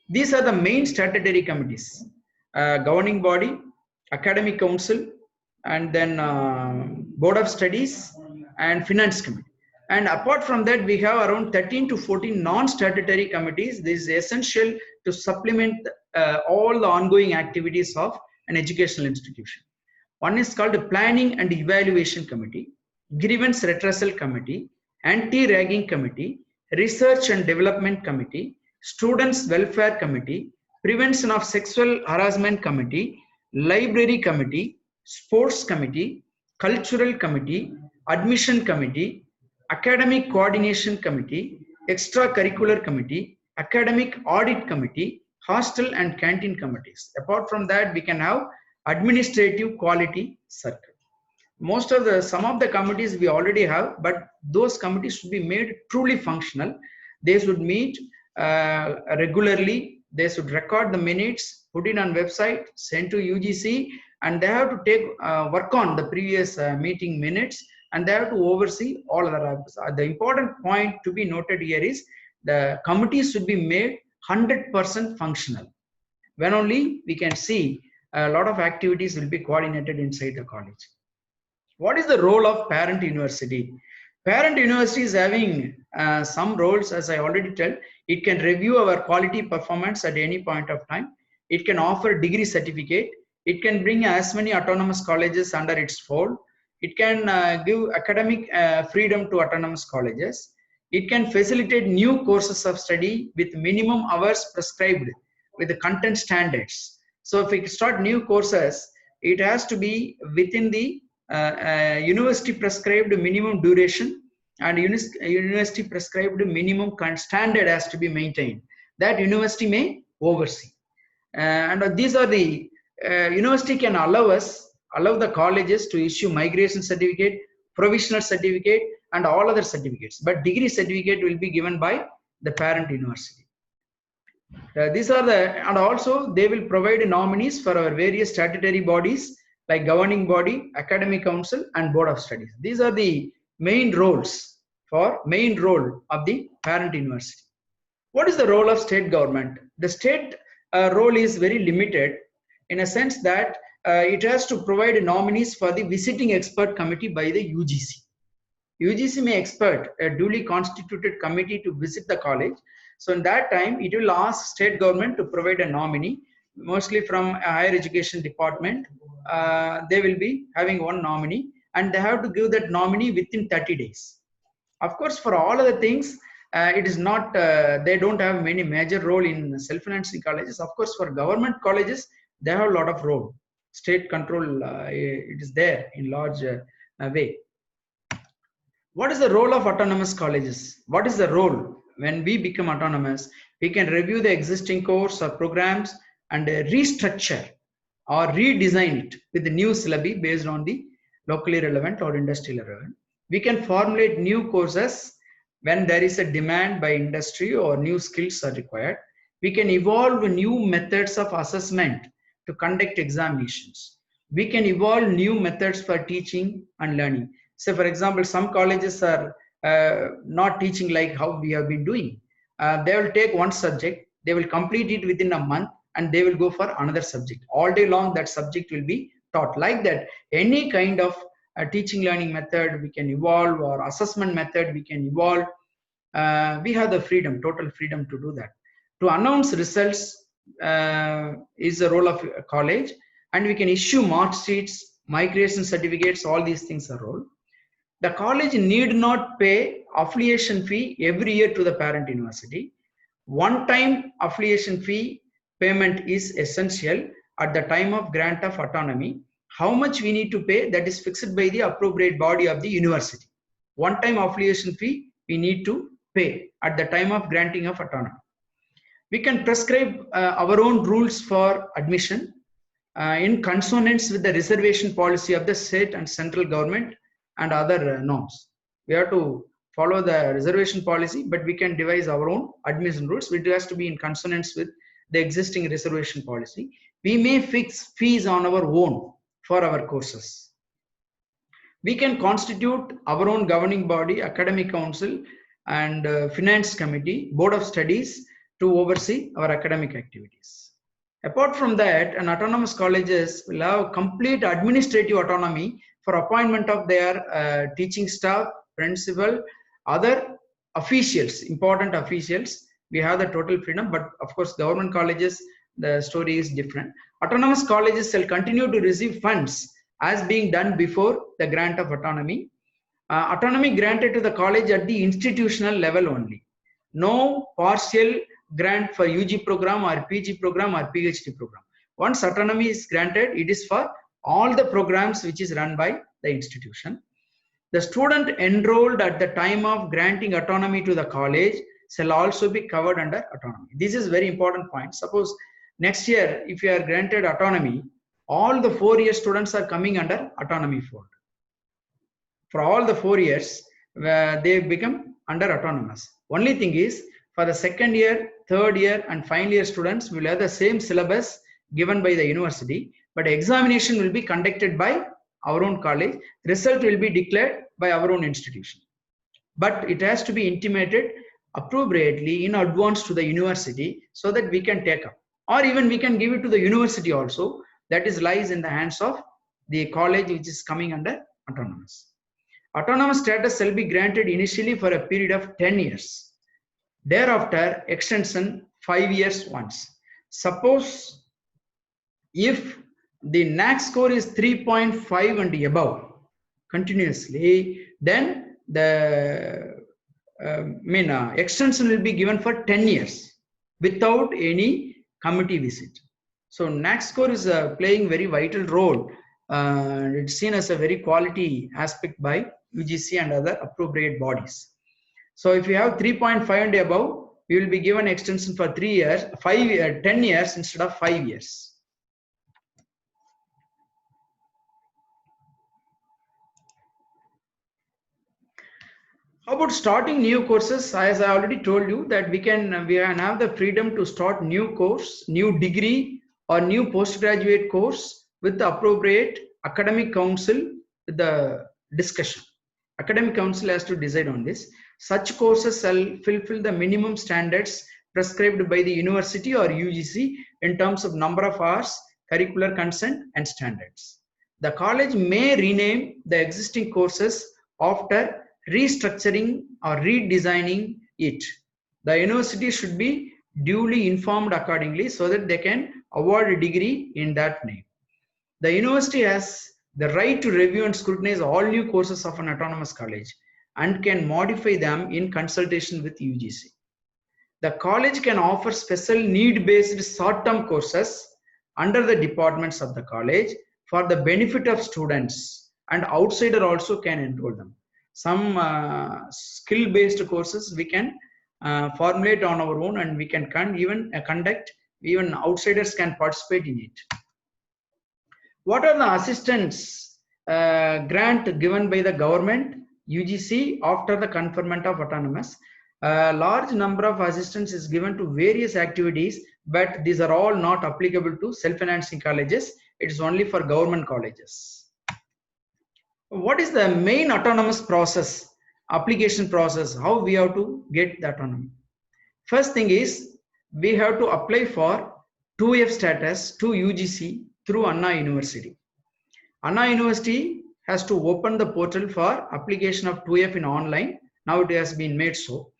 These are the main statutory committees: governing body, academic council, and then board of studies and finance committee. And apart from that, we have around 13 to 14 non-statutory committees. This is essential to supplement all the ongoing activities of an educational institution. One is called the Planning and Evaluation Committee, Grievance Redressal Committee, Anti-Ragging Committee, Research and Development Committee, Students Welfare Committee, Prevention of Sexual Harassment Committee, Library Committee, Sports Committee, Cultural Committee, Admission Committee, Academic Coordination Committee, Extracurricular Committee, Academic Audit Committee, Hostel and Canteen Committees. Apart from that, we can have Administrative Quality Circle. Some of the committees we already have, but those committees should be made truly functional. They should meet regularly. They should record the minutes, put it on website, send to UGC, and they have to take work on the previous meeting minutes, and they have to oversee all other. The important point to be noted here is the committees should be made 100% functional. When only we can see a lot of activities will be coordinated inside the college. What is the role of parent university? Parent university is having some roles, as I already told. It can review our quality performance at any point of time. It can offer degree certificate. It can bring as many autonomous colleges under its fold. It can give academic freedom to autonomous colleges. It can facilitate new courses of study with minimum hours prescribed with the content standards. So if we start new courses, it has to be within the university prescribed minimum duration, and university prescribed minimum standard has to be maintained. That university may oversee. And these are the university can allow the colleges to issue migration certificate, provisional certificate, and all other certificates. But degree certificate will be given by the parent university. These are and also they will provide nominees for our various statutory bodies like governing body, academic council, and board of studies. These are the main roles of the parent university. What is the role of state government? The state role is very limited in a sense that it has to provide nominees for the visiting expert committee by the UGC. UGC may expert a duly constituted committee to visit the college. So in that time, it will ask state government to provide a nominee, mostly from a higher education department. They will be having one nominee, and they have to give that nominee within 30 days. Of course, for all other things, it is not, they don't have many major role in self-financing colleges. Of course, for government colleges, they have a lot of role. State control, it is there in large way. What is the role of autonomous colleges? What is the role when we become autonomous? We can review the existing course or programs and restructure or redesign it with the new syllabi based on the locally relevant or industrially relevant. We can formulate new courses when there is a demand by industry or new skills are required. We can evolve new methods of assessment to conduct examinations. We can evolve new methods for teaching and learning. So for example, some colleges are not teaching like how we have been doing. They will take one subject, they will complete it within a month, and they will go for another subject. All day long, that subject will be taught. Like that, any kind of teaching learning method we can evolve, or assessment method we can evolve. We have the freedom, total freedom to do that. To announce results is the role of a college, and we can issue mark sheets, migration certificates, all these things are role. The college need not pay affiliation fee every year to the parent university. One-time affiliation fee payment is essential at the time of grant of autonomy. How much we need to pay, that is fixed by the appropriate body of the university. One-time affiliation fee we need to pay at the time of granting of autonomy. We can prescribe our own rules for admission in consonance with the reservation policy of the state and central government and other norms. We have to follow the reservation policy, but we can devise our own admission rules, which has to be in consonance with the existing reservation policy. We may fix fees on our own for our courses. We can constitute our own governing body, academic council, and finance committee, board of studies to oversee our academic activities. Apart from that, an autonomous colleges will have complete administrative autonomy for appointment of their teaching staff, principal, other officials, important officials. We have the total freedom, but of course government colleges, the story is different. Autonomous colleges shall continue to receive funds as being done before the grant of autonomy. Autonomy granted to the college at the institutional level only. No partial grant for UG program or PG program or PhD program. Once autonomy is granted, it is for all the programs which is run by the institution. The student enrolled at the time of granting autonomy to the college shall also be covered under autonomy. This is very important point. Suppose next year, if you are granted autonomy, all the 4-year students are coming under autonomy fold. For all the 4 years, they become under autonomous. Only thing is, for the 2nd year, 3rd year, and final year students will have the same syllabus given by the university, but examination will be conducted by our own college. Result will be declared by our own institution. But it has to be intimated appropriately in advance to the university so that we can take up. Or even we can give it to the university also. That is lies in the hands of the college which is coming under autonomous. Autonomous status shall be granted initially for a period of 10 years. Thereafter, extension 5 years once. Suppose if the NAAC score is 3.5 and above continuously, then the extension will be given for 10 years without any committee visit. So NAAC score is playing very vital role. It's seen as a very quality aspect by UGC and other appropriate bodies. So if you have 3.5 and above, you will be given extension for 3 years, 10 years instead of 5 years. How about starting new courses? As I already told you that we can have the freedom to start new course, new degree, or new postgraduate course with the appropriate academic council with the discussion. Academic council has to decide on this. Such courses shall fulfill the minimum standards prescribed by the university or UGC in terms of number of hours, curricular consent and standards. The college may rename the existing courses after restructuring or redesigning it. The university should be duly informed accordingly so that they can award a degree in that name. The university has the right to review and scrutinize all new courses of an autonomous college and can modify them in consultation with UGC. The college can offer special need-based short-term courses under the departments of the college for the benefit of students, and outsider also can enroll them. Some skill-based courses we can formulate on our own, and we can conduct, even outsiders can participate in it. What are the assistance grant given by the government, UGC, after the conferment of autonomous? A large number of assistance is given to various activities, but these are all not applicable to self-financing colleges. It is only for government colleges. What is the main autonomous process, application process, how we have to get the autonomy? First thing is, we have to apply for 2F status to UGC through Anna University. Anna University has to open the portal for application of 2F in online. Now it has been made so.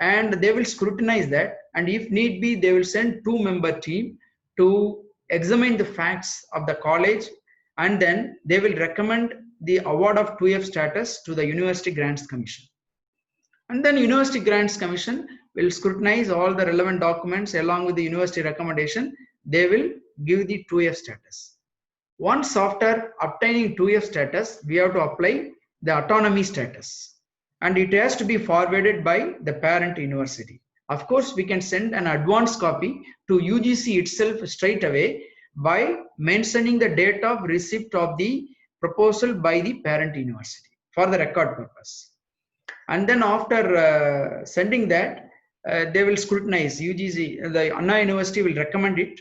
And they will scrutinize that, and if need be, they will send 2-member team to examine the facts of the college, and then they will recommend the award of 2F status to the University Grants Commission. And then University Grants Commission will scrutinize all the relevant documents along with the university recommendation. They will give the 2F status. Once after obtaining 2F status, we have to apply the autonomy status, and it has to be forwarded by the parent university. Of course, we can send an advance copy to UGC itself straight away by mentioning the date of receipt of the proposal by the parent university for the record purpose. And then after sending that, they will scrutinize. UGC, the Anna University will recommend it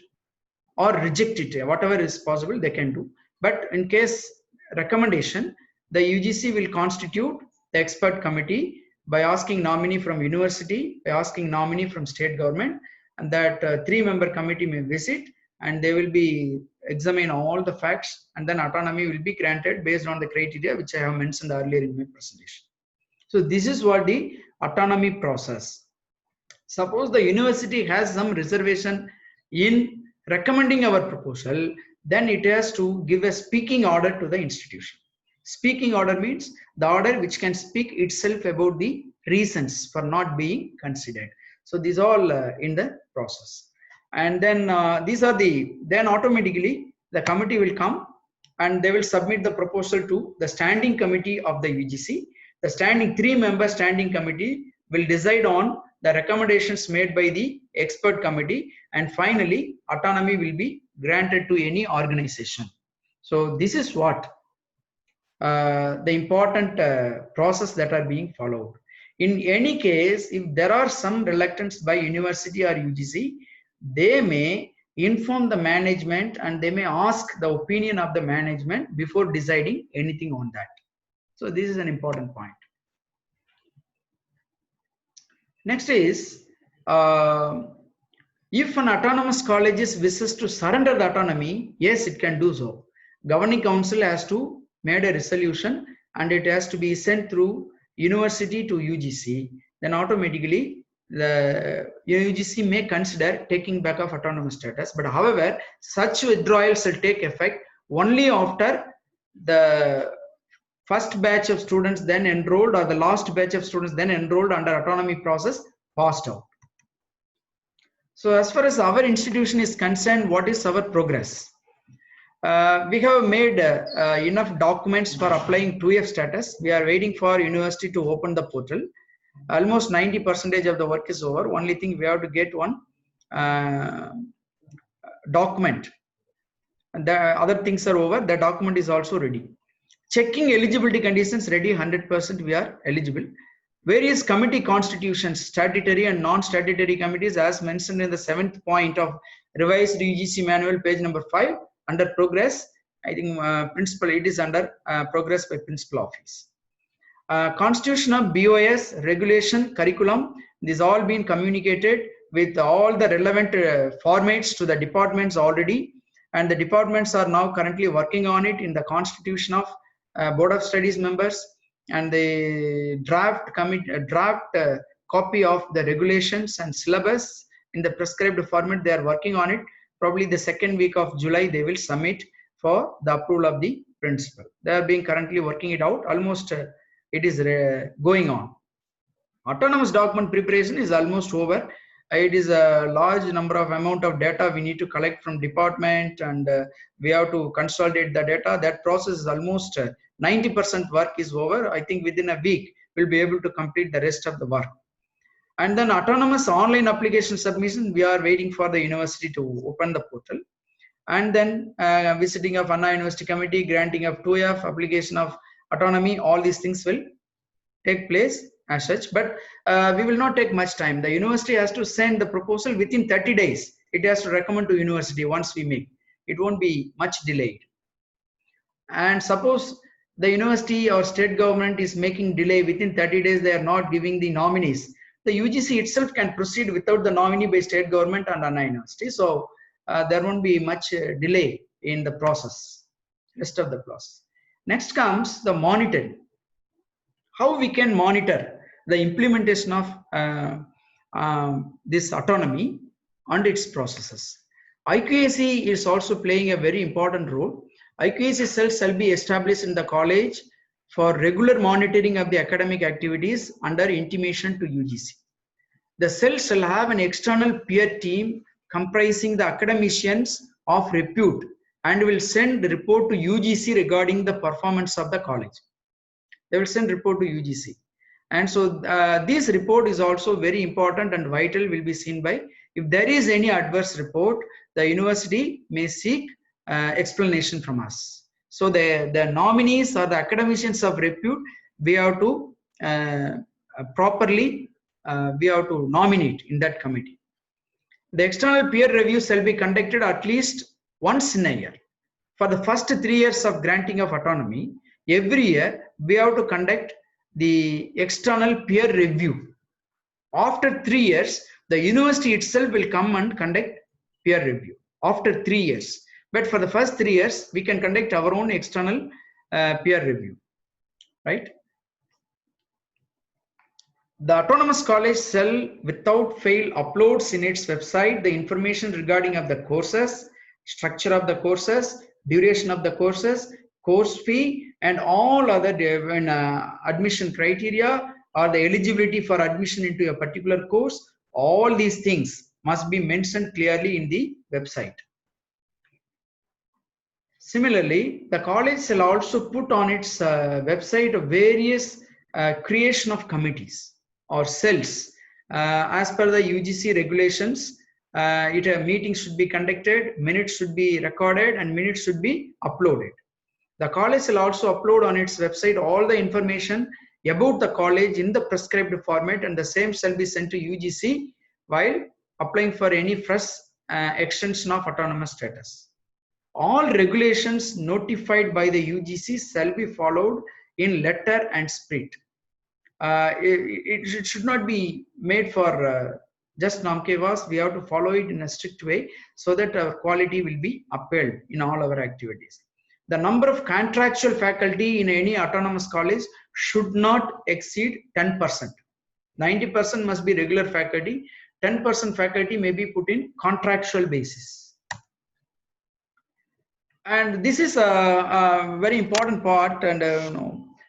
or reject it. Whatever is possible, they can do. But in case recommendation, the UGC will constitute the expert committee by asking nominee from university, by asking nominee from state government, and that 3-member committee may visit, and they will be examine all the facts, and then autonomy will be granted based on the criteria which I have mentioned earlier in my presentation. So this is what the autonomy process. Suppose the university has some reservation in recommending our proposal, then it has to give a speaking order to the institution. Speaking order means the order which can speak itself about the reasons for not being considered. So these all in the process. And then then automatically the committee will come and they will submit the proposal to the standing committee of the UGC. The standing 3-member standing committee will decide on the recommendations made by the expert committee, and finally autonomy will be granted to any organization. So this is what the important process that are being followed. In any case, if there are some reluctance by university or UGC, they may inform the management and they may ask the opinion of the management before deciding anything on that. So this is an important point. Next is, if an autonomous college wishes to surrender the autonomy, yes, it can do so. Governing council has to made a resolution and it has to be sent through university to UGC. Then automatically the UGC may consider taking back of autonomous status. But however, such withdrawals will take effect only after the first batch of students then enrolled or the last batch of students then enrolled under autonomy process passed out. So as far as our institution is concerned, what is our progress? We have made enough documents for applying 2F status. We are waiting for university to open the portal. Almost 90% of the work is over. Only thing we have to get one document. And the other things are over. The document is also ready. Checking eligibility conditions ready, 100% we are eligible. Various committee constitutions, statutory and non-statutory committees, as mentioned in the 7th point of revised UGC manual, page number 5, under progress. I think principal, it is under progress by principal office. Constitution of BOS, regulation, curriculum, this all been communicated with all the relevant formats to the departments already. and the departments are now currently working on it in the constitution of Board of Studies members, and the draft copy of the regulations and syllabus in the prescribed format. They are working on it. Probably the second week of July they will submit for the approval of the principal. They are being currently working it out. Almost it is going on. Autonomous document preparation is almost over. It is a large number of amount of data we need to collect from department, and we have to consolidate the data. That process is almost 90% work is over. I think within a week we'll be able to complete the rest of the work. And then autonomous online application submission, we are waiting for the university to open the portal. And then visiting of Anna University Committee, granting of 2F, application of autonomy, all these things will take place as such, but we will not take much time. The university has to send the proposal within 30 days. It has to recommend to university once we make. It won't be much delayed. And suppose the university or state government is making delay within 30 days, they are not giving the nominees. The UGC itself can proceed without the nominee by state government and Anna University. So there won't be much delay in the process, rest of the process. Next comes the monitoring. How we can monitor the implementation of this autonomy and its processes. IQAC is also playing a very important role. IQAC cells shall be established in the college for regular monitoring of the academic activities under intimation to UGC. The cell shall have an external peer team comprising the academicians of repute and will send the report to UGC regarding the performance of the college. They will send report to UGC. And so this report is also very important and vital, will be seen by, if there is any adverse report, the university may seek explanation from us. So the nominees or the academicians of repute, we have to properly, we have to nominate in that committee. The external peer review shall be conducted at least once in a year. For the first 3 years of granting of autonomy, every year we have to conduct the external peer review. After 3 years, the university itself will come and conduct peer review after 3 years. But for the first 3 years, we can conduct our own external peer review, right? The Autonomous College shall without fail uploads in its website the information regarding of the courses, structure of the courses, duration of the courses, course fee, and all other admission criteria or the eligibility for admission into a particular course. All these things must be mentioned clearly in the website. Similarly, the college shall also put on its website various creation of committees or cells. As per the UGC regulations, a meeting should be conducted, minutes should be recorded, and minutes should be uploaded. The college will also upload on its website all the information about the college in the prescribed format, and the same shall be sent to UGC while applying for any fresh extension of autonomous status. All regulations notified by the UGC shall be followed in letter and spirit. It should not be made for just namkevas. We have to follow it in a strict way so that our quality will be upheld in all our activities. The number of contractual faculty in any autonomous college should not exceed 10%. 90% must be regular faculty. 10% faculty may be put in contractual basis. And this is a very important part. And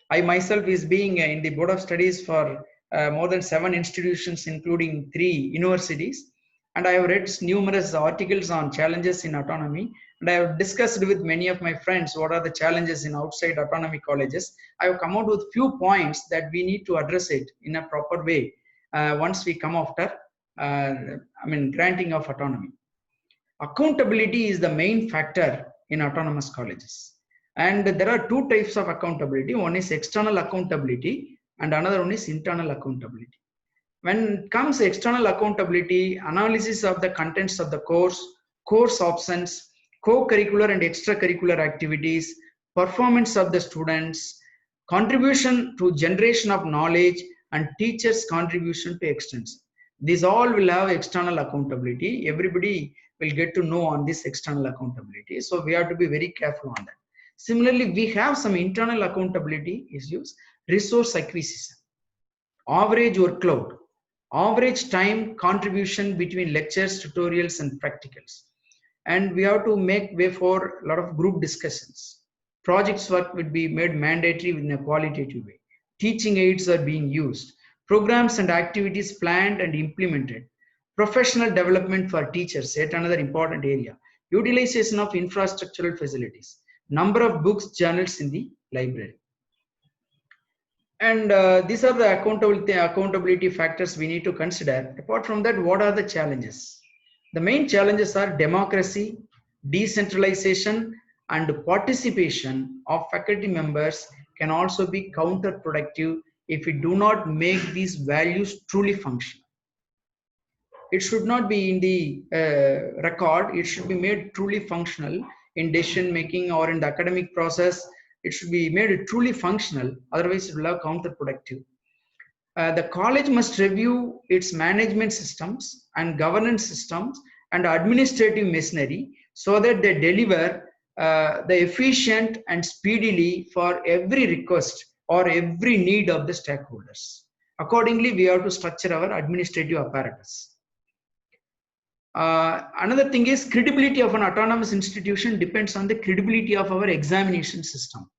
I myself is being in the Board of Studies for more than 7 institutions, including 3 universities. And I have read numerous articles on challenges in autonomy. And I have discussed with many of my friends what are the challenges in outside autonomy colleges. I have come out with few points that we need to address it in a proper way once we come after granting of autonomy. Accountability is the main factor in autonomous colleges. And there are 2 types of accountability. One is external accountability and another one is internal accountability. When it comes to external accountability, analysis of the contents of the course options, co-curricular and extracurricular activities, performance of the students, contribution to generation of knowledge, and teachers' contribution to extension. These all will have external accountability. Everybody will get to know on this external accountability. So we have to be very careful on that. Similarly, we have some internal accountability issues, resource acquisition, average workload, average time contribution between lectures, tutorials, and practicals. And we have to make way for a lot of group discussions. Projects work would be made mandatory in a qualitative way. Teaching aids are being used. Programs and activities planned and implemented. Professional development for teachers, yet another important area. Utilization of infrastructural facilities. Number of books, journals in the library. And these are the accountability factors we need to consider. Apart from that, what are the challenges? The main challenges are democracy, decentralization, and participation of faculty members can also be counterproductive if we do not make these values truly functional. It should not be in the record, it should be made truly functional in decision making or in the academic process. It should be made truly functional, otherwise it will have counterproductive. The college must review its management systems and governance systems and administrative machinery so that they deliver the efficient and speedily for every request or every need of the stakeholders. Accordingly, we have to structure our administrative apparatus. Another thing is credibility of an autonomous institution depends on the credibility of our examination system.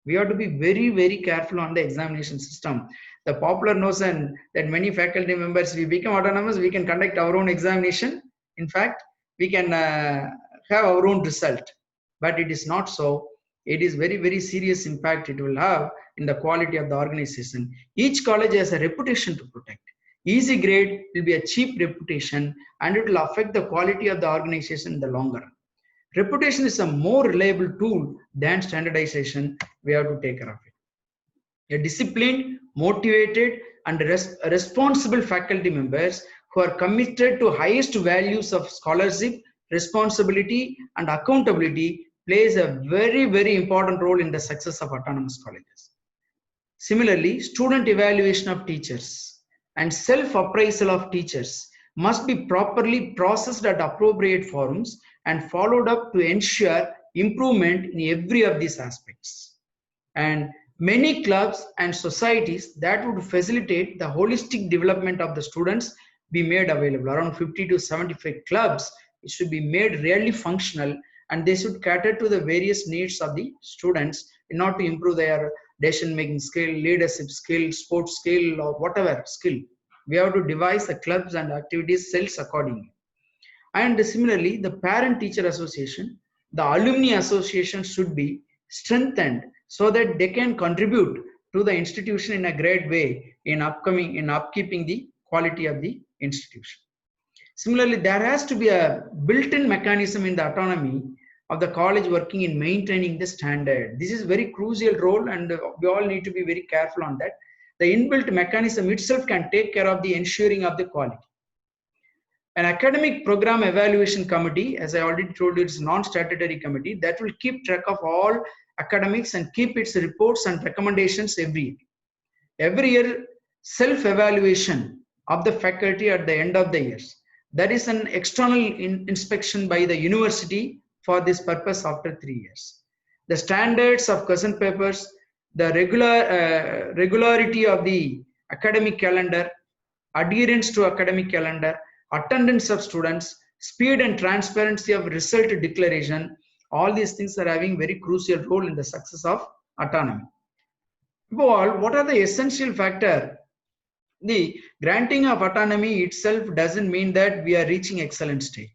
We have to be very, very careful on the examination system. The popular notion that many faculty members, we become autonomous, we can conduct our own examination. In fact, we can have our own result, but it is not so. It is very, very serious impact it will have in the quality of the organization. Each college has a reputation to protect. Easy grade will be a cheap reputation and it will affect the quality of the organization in the longer run. Reputation is a more reliable tool than standardization. We have to take care of it. A disciplined, motivated, and responsible faculty members who are committed to highest values of scholarship, responsibility, and accountability plays a very, very important role in the success of autonomous colleges. Similarly, student evaluation of teachers and self-appraisal of teachers must be properly processed at appropriate forums and followed up to ensure improvement in every of these aspects. And many clubs and societies that would facilitate the holistic development of the students be made available. Around 50 to 75 clubs, it should be made really functional and they should cater to the various needs of the students in order to improve their decision-making skill, leadership skill, sports skill, or whatever skill. We have to devise the clubs and activities cells accordingly. And similarly, the parent-teacher association, the alumni association should be strengthened so that they can contribute to the institution in a great way in upkeeping the quality of the institution. Similarly, there has to be a built-in mechanism in the autonomy of the college working in maintaining the standard. This is very crucial role and we all need to be very careful on that. The inbuilt mechanism itself can take care of the ensuring of the quality. An academic program evaluation committee, as I already told you, it's a non-statutory committee that will keep track of all academics and keep its reports and recommendations every year. Every year, self-evaluation of the faculty at the end of the years. There is an external inspection by the university for this purpose after 3 years. The standards of question papers, the regularity of the academic calendar, adherence to academic calendar, attendance of students, speed and transparency of result declaration, all these things are having very crucial role in the success of autonomy. Above all, what are the essential factors? The granting of autonomy itself doesn't mean that we are reaching excellent state.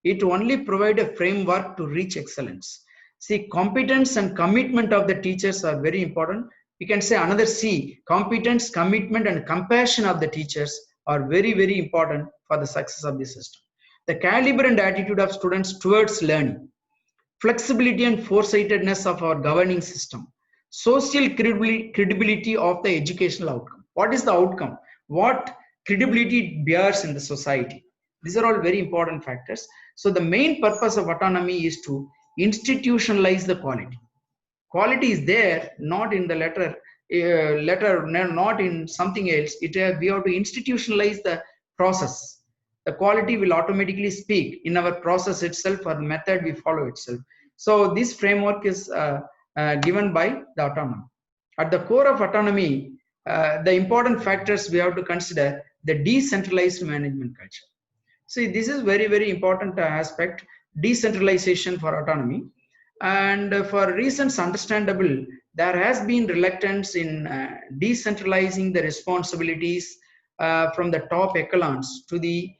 It only provides a framework to reach excellence. See, competence and commitment of the teachers are very important. You can say another C, competence, commitment, and compassion of the teachers are very, very important for the success of the system. The caliber and attitude of students towards learning, flexibility and foresightedness of our governing system, social credibility of the educational outcome. What is the outcome? What credibility it bears in the society? These are all very important factors. So the main purpose of autonomy is to institutionalize the quality. Quality is there, not in the letter, not in something else. We have to institutionalize the process. the quality will automatically speak in our process itself or method we follow itself. So this framework is given by the autonomy. At the core of autonomy, the important factors we have to consider the decentralized management culture. See, this is very, very important aspect, decentralization for autonomy. And for reasons understandable, there has been reluctance in decentralizing the responsibilities from the top echelons to the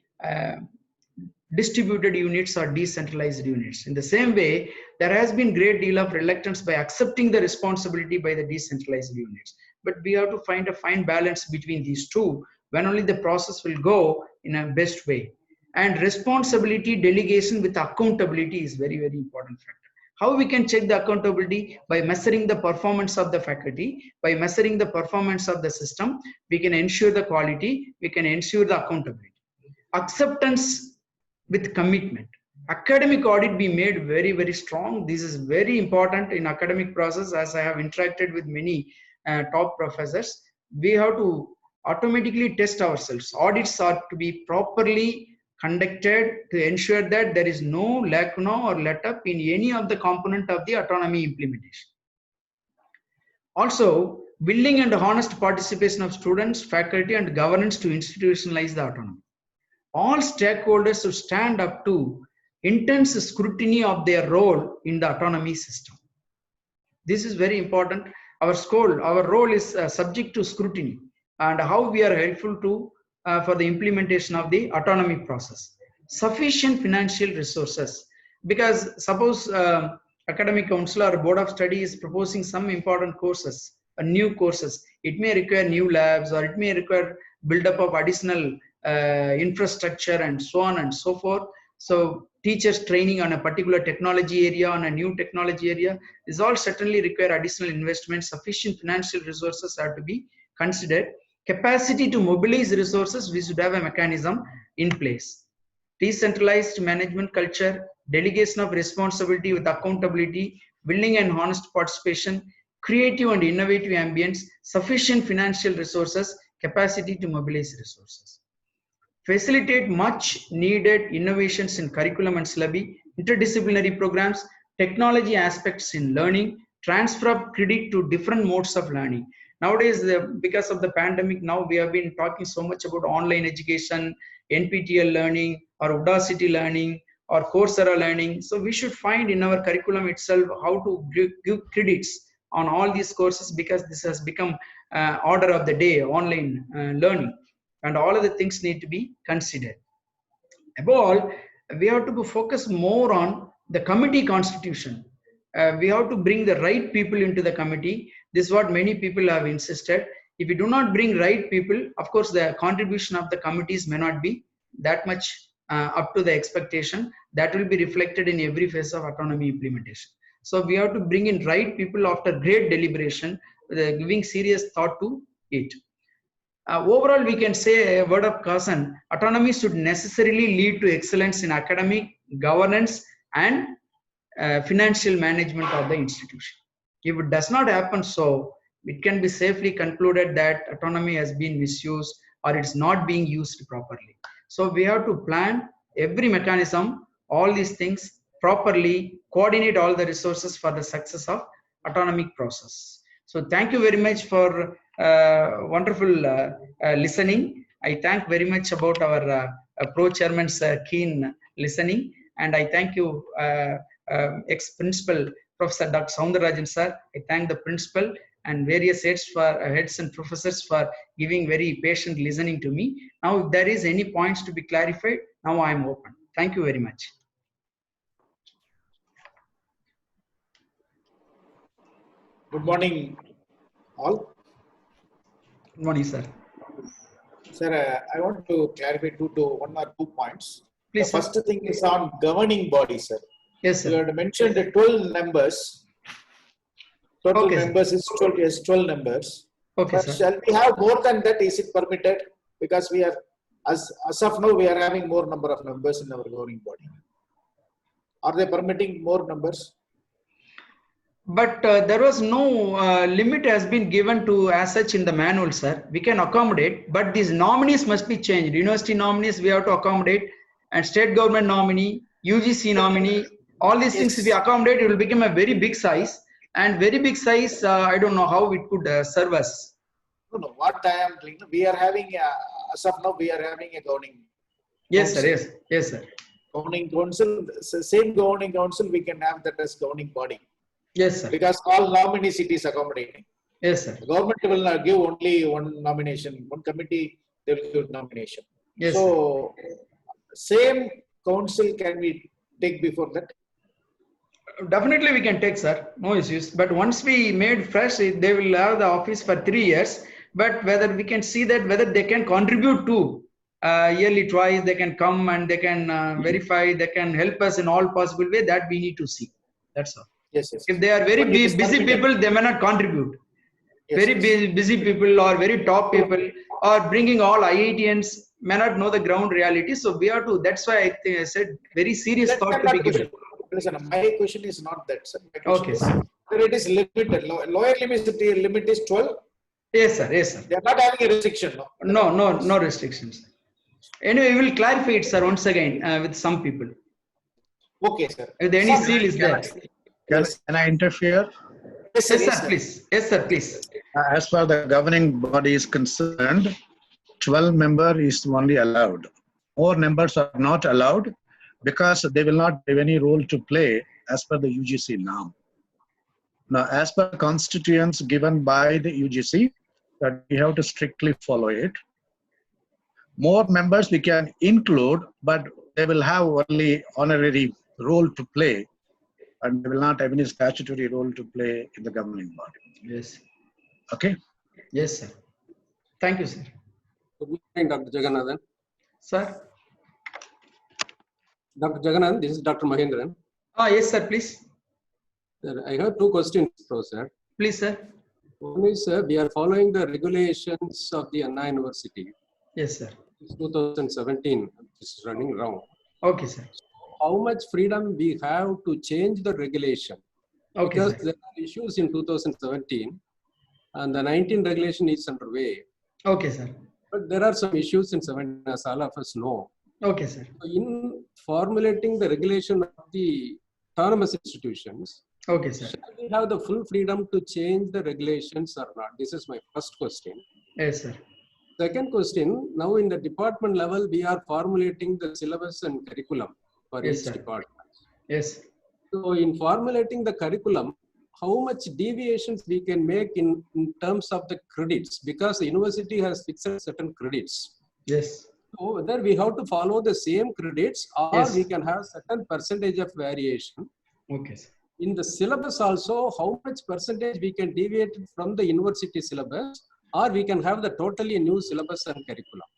distributed units or decentralized units. In the same way, there has been great deal of reluctance by accepting the responsibility by the decentralized units. But we have to find a fine balance between these two, when only the process will go in a best way. And responsibility delegation with accountability is very, very important factor. How we can check the accountability? By measuring the performance of the faculty, by measuring the performance of the system, we can ensure the quality, we can ensure the accountability. Acceptance with commitment. Academic audit be made very, very strong. This is very important in academic process. As I have interacted with many top professors, we have to automatically test ourselves. Audits are to be properly conducted to ensure that there is no lacuna or let up in any of the component of the autonomy implementation. Also, willing and honest participation of students, faculty, and governance to institutionalize the autonomy. All stakeholders should stand up to intense scrutiny of their role in the autonomy system. This is very important. Our role is subject to scrutiny, and how we are helpful to for the implementation of the autonomy process. Sufficient financial resources, because suppose academic council or board of study is proposing some important courses, new courses, it may require new labs, or it may require build-up of additional infrastructure and so on and so forth. So teachers training on a particular technology area, on a new technology area, is all certainly require additional investment. Sufficient financial resources are to be considered. Capacity to mobilize resources, we should have a mechanism in place. Decentralized management culture, delegation of responsibility with accountability, willing and honest participation, creative and innovative ambience, sufficient financial resources, capacity to mobilize resources. Facilitate much needed innovations in curriculum and syllabi, interdisciplinary programs, technology aspects in learning, transfer of credit to different modes of learning. Nowadays, because of the pandemic, now we have been talking so much about online education, NPTEL learning, or Udacity learning, or Coursera learning. So we should find in our curriculum itself how to give credits on all these courses, because this has become order of the day, online learning, and all of the things need to be considered. Above all, we have to focus more on the committee constitution. We have to bring the right people into the committee. This is what many people have insisted. If we do not bring right people, of course, the contribution of the committees may not be that much up to the expectation. That will be reflected in every phase of autonomy implementation. So we have to bring in right people after great deliberation, giving serious thought to it. Overall, we can say a word of caution: autonomy should necessarily lead to excellence in academic, governance, and financial management of the institution. If it does not happen so, it can be safely concluded that autonomy has been misused or it's not being used properly. So we have to plan every mechanism, all these things properly, coordinate all the resources for the success of autonomic process. So thank you very much for wonderful listening. I thank very much about our pro-chairman's keen listening, and I thank you ex-principal Professor Dr. Soundararajan sir. I thank the principal and various heads and professors for giving very patient listening to me. Now, if there is any points to be clarified, now I am open. Thank you very much. Good morning, all. Good morning, sir. Sir, I want to clarify one or two points. Please, the first thing is on governing body, sir. Yes, sir. You had mentioned the 12 members. Total Okay, members is 12 members. Okay, But sir. shall we have more than that? Is it permitted? Because we are, as of now, we are having more number of members in our governing body. Are they permitting more numbers? But there was no limit has been given to as such in the manual, sir. We can accommodate, but these nominees must be changed. University nominees we have to accommodate, and state government nominee, UGC nominee, all these things if we accommodate, it will become a very big size. And very big size, I don't know how it could serve us. No, what I am doing, we are having, as of now, we are having a governing. Yes, sir. Yes, yes, sir. Governing council, same governing council, we can have that as governing body. Yes, sir. Because all nominees it is accommodating. Yes, sir. The government will not give only one nomination, one committee, they will give nomination. Yes, so, same council can we take before that? Definitely we can take, sir. No issues. But once we made fresh, they will have the office for 3 years. But whether we can see that whether they can contribute to yearly twice, they can come and they can verify, they can help us in all possible way, that we need to see. That's all. Yes, yes. If they are very busy people, they may not contribute. Yes, Very busy people or very top people or bringing all IITians may not know the ground reality. So we have to, that's why I think I said very serious That's thought to not be question. given. Listen, my question is not that, sir. My question Okay, is, sir. whether it is limited, lower limit is 12. Yes, sir. Yes, sir. They are not having a restriction, no? No restrictions. Anyway, we will clarify it, sir, once again with some people. Okay, sir. If any seal is there. Can I interfere? Yes, Yes, sir, please. Yes, sir, please. As far the governing body is concerned, 12 members is only allowed. More members are not allowed because they will not have any role to play as per the UGC now. Now, as per constituents given by the UGC, that we have to strictly follow it. More members we can include, but they will have only honorary role to play, and they will not have any statutory role to play in the governing body. Yes. Okay? Yes, sir. Thank you, sir. Good morning, Dr. Jagannathan. Sir? Dr. Jagannathan, this is Dr. Mahendran. Yes, sir, please. Sir, I have two questions, sir. Please, sir. One is, we are following the regulations of the Anna University. Yes, sir. It's 2017, it's running wrong. Okay, sir. How much freedom we have to change the regulation? Okay, Because sir. there are issues in 2017 and the 19 regulation is underway. Okay, sir. But there are some issues in 17, as all of us know. Okay, sir. In formulating the regulation of the autonomous institutions, Okay, sir. shall we have the full freedom to change the regulations or not? This is my first question. Yes, sir. Second question, now in the department level, we are formulating the syllabus and curriculum for Yes, each sir. department. Yes. So in formulating the curriculum, how much deviations we can make in terms of the credits? Because the university has fixed certain credits. Yes. So whether we have to follow the same credits or Yes. we can have certain percentage of variation. Okay, sir. In the syllabus also, how much percentage we can deviate from the university syllabus, or we can have the totally new syllabus and curriculum.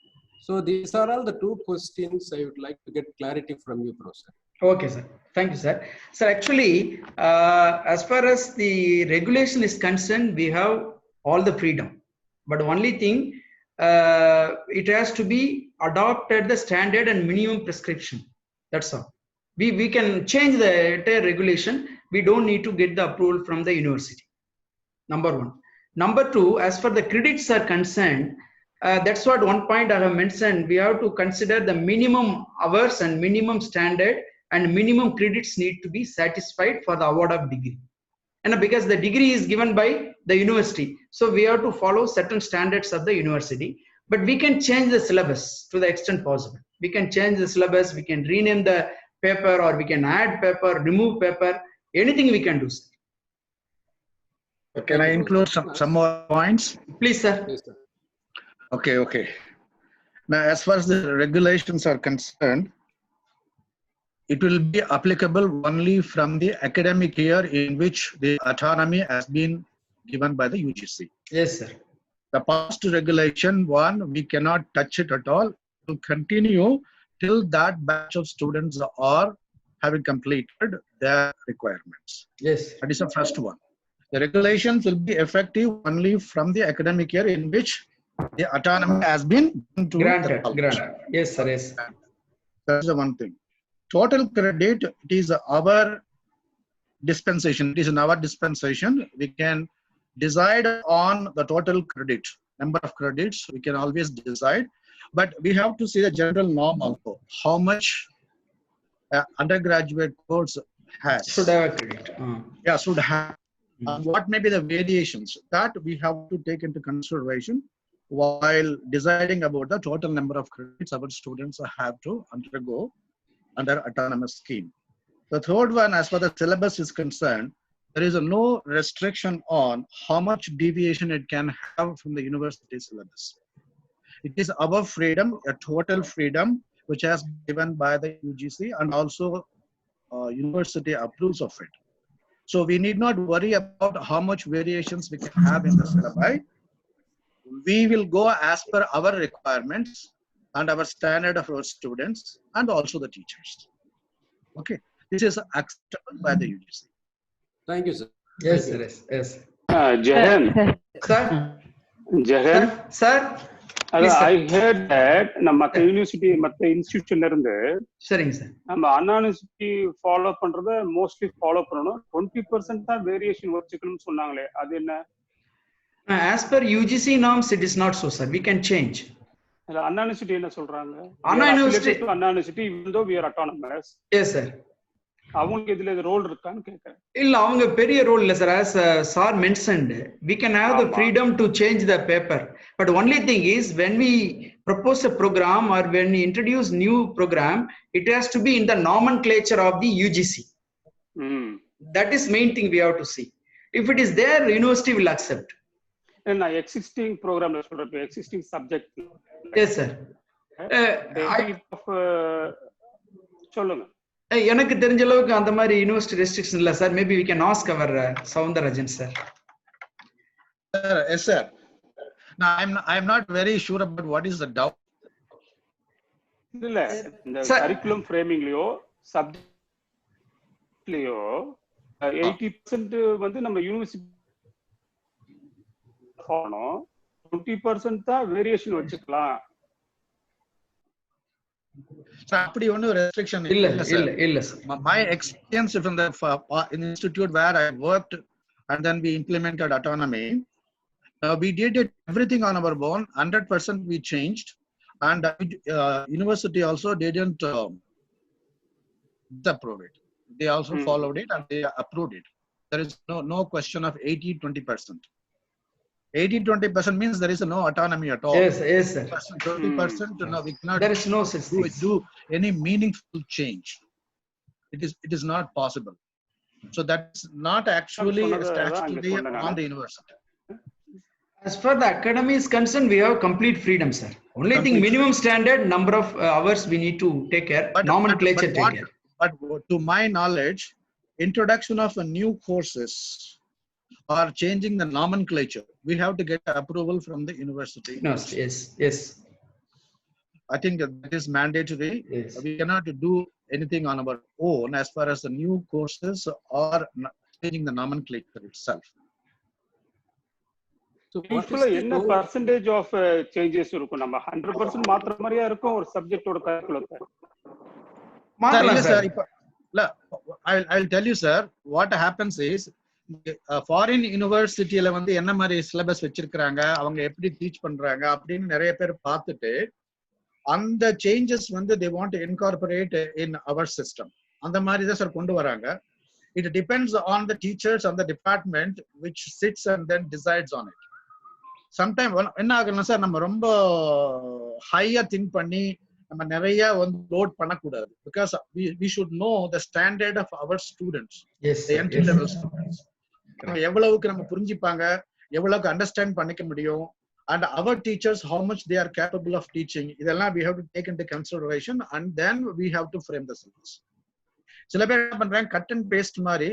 So these are all the two questions I would like to get clarity from you, Professor. Okay, sir. Thank you, sir. Sir, actually, as far as the regulation is concerned, we have all the freedom. But only thing, it has to be adopted the standard and minimum prescription. That's all. We can change the entire regulation. We don't need to get the approval from the university. Number one. Number two, as far the credits are concerned, that's what one point I have mentioned. We have to consider the minimum hours and minimum standard and minimum credits need to be satisfied for the award of degree. And because the degree is given by the university, so we have to follow certain standards of the university. But we can change the syllabus to the extent possible. We can change the syllabus, we can rename the paper, or we can add paper, remove paper, anything we can do, sir. Can I include some more points? Please, sir. Yes, sir. Okay. Now, as far as the regulations are concerned, it will be applicable only from the academic year in which the autonomy has been given by the UGC. Yes, sir. The past regulation one, we cannot touch it at all. It will continue till that batch of students are having completed their requirements. Yes. That is the first one. The regulations will be effective only from the academic year in which the autonomy has been given to Granted. the college. Yes, sir. Yes. That's the one thing. Total credit, it is our dispensation. It is in our dispensation. We can decide on the total credit, number of credits. We can always decide, but we have to see the general norm also. How much undergraduate course has. Should have a credit. Yeah, should have. What may be the variations that we have to take into consideration while deciding about the total number of credits our students have to undergo under autonomous scheme. The third one, as far as the syllabus is concerned, there is no restriction on how much deviation it can have from the university syllabus. It is our freedom, a total freedom, which has been given by the UGC, and also university approves of it. So we need not worry about how much variations we can have in the syllabi. We will go as per our requirements and our standard of our students and also the teachers. Okay, this is acceptable by the UGC. Thank you, sir. Yes, sir. Yes, yes. Jahan, Sir? Jahan, Sir? I heard that நம்ம university மற்ற இன்ஸ்டிடியூஷன்ல இருந்து சரிங்க sir நம்ம அண்ணா university follow பண்றத mostly follow பண்ணணும் 20% தான் variation வச்சுக்கணும்னு சொன்னாங்களே அது என்ன? As per UGC norms, it is not so, sir. We can change. Anna university என்ன சொல்றாங்க? Anna university Anna university even though we are autonomous. Yes, sir. அவங்களுக்கு இதுல ரோல் இருக்கான்னு கேக்குறேன். இல்ல அவங்க பெரிய ரோல் இல்ல sir. as sir mentioned, we can have the freedom to change the paper, but only thing is when we propose a program or when we introduce new program, it has to be in the nomenclature of the UGC. That is main thing we have to see. If it is there, university will accept. நான் existing programல சொல்றேன், existing subject. Yes, sir. சொல்லுங்க. எனக்கு தெரிஞ்ச அளவுக்கு அந்த மாதிரி university restriction இல்ல sir. Maybe we can ask our Soundarajan sir. Yes, sir. Now I'm not very sure about what is the doubt. இல்ல இந்த கரிக்குலம் ஃப்ரேமிங்லயோ சப்ஜெக்ட்லயோ 80% வந்து நம்ம யூனிவர்சிட்டி போனோம், 20% தான் வேரியேஷன் வச்சுக்கலாம். அப்படி ஒன்னும் ரெஸ்ட்ரிக்ஷன் இல்ல sir. My experience from the in the institute where I worked and then we implemented autonomy, we did it everything on our own. 100% we changed, and university also didn't approve it. They also followed it and they approved it. There is no question of 80-20%. 80-20% means there is no autonomy at all. Yes, sir. 20%, no, we cannot. There is no such thing. Do any meaningful change. It is not possible. So that's not actually statutory on the university. As far the academy is concerned, we have complete freedom, sir. Only thing, minimum standard number of hours we need to take care. Nomenclature take care. But to my knowledge, introduction of a new courses or changing the nomenclature, we have to get approval from the university. No, yes. I think that is mandatory. Yes. We cannot do anything on our own as far as the new courses or changing the nomenclature itself. So யூசுவலா என்ன percentage of changes இருக்கும்? நம்ம 100% மாத்திர மாதிரியா இருக்கும் ஒரு சப்ஜெக்ட்டோட கரிக்குலத்தை? மாத்தலாம் sir. I'll tell you, sir, what happens is foreign யூனிவர்சிட்டியில வந்து என்ன மாதிரி சிலபஸ் வச்சிருக்காங்க, அவங்க எப்படி டீச் பண்றாங்க அப்படின்னு நிறைய பேர் பார்த்துட்டு அந்த சேஞ்சஸ் வந்து they want to incorporate in our system. அந்த மாதிரி தான் சார் கொண்டு வராங்க. It depends on the teachers and the department which sits and then decides on it. Sometime என்ன ஆகும்னா சார், நம்ம ரொம்ப ஹையா திங்க் பண்ணி நம்ம நிறைய வந்து லோட் பண்ணக்கூடாது. Because we should know the standard of our students. Yes, the entry level students. எவ்வளவுக்கு நம்ம புரிஞ்சுப்பாங்க, எவ்வளவுக்கு அண்டர்ஸ்டாண்ட் பண்ணிக்க முடியும், and our teachers how much they are capable of teaching, இதெல்லாம் we have to take into consideration and then we have to frame the syllabus. சில பேர் என்ன பண்றாங்க, கட் அண்ட் பேஸ்ட் மாதிரி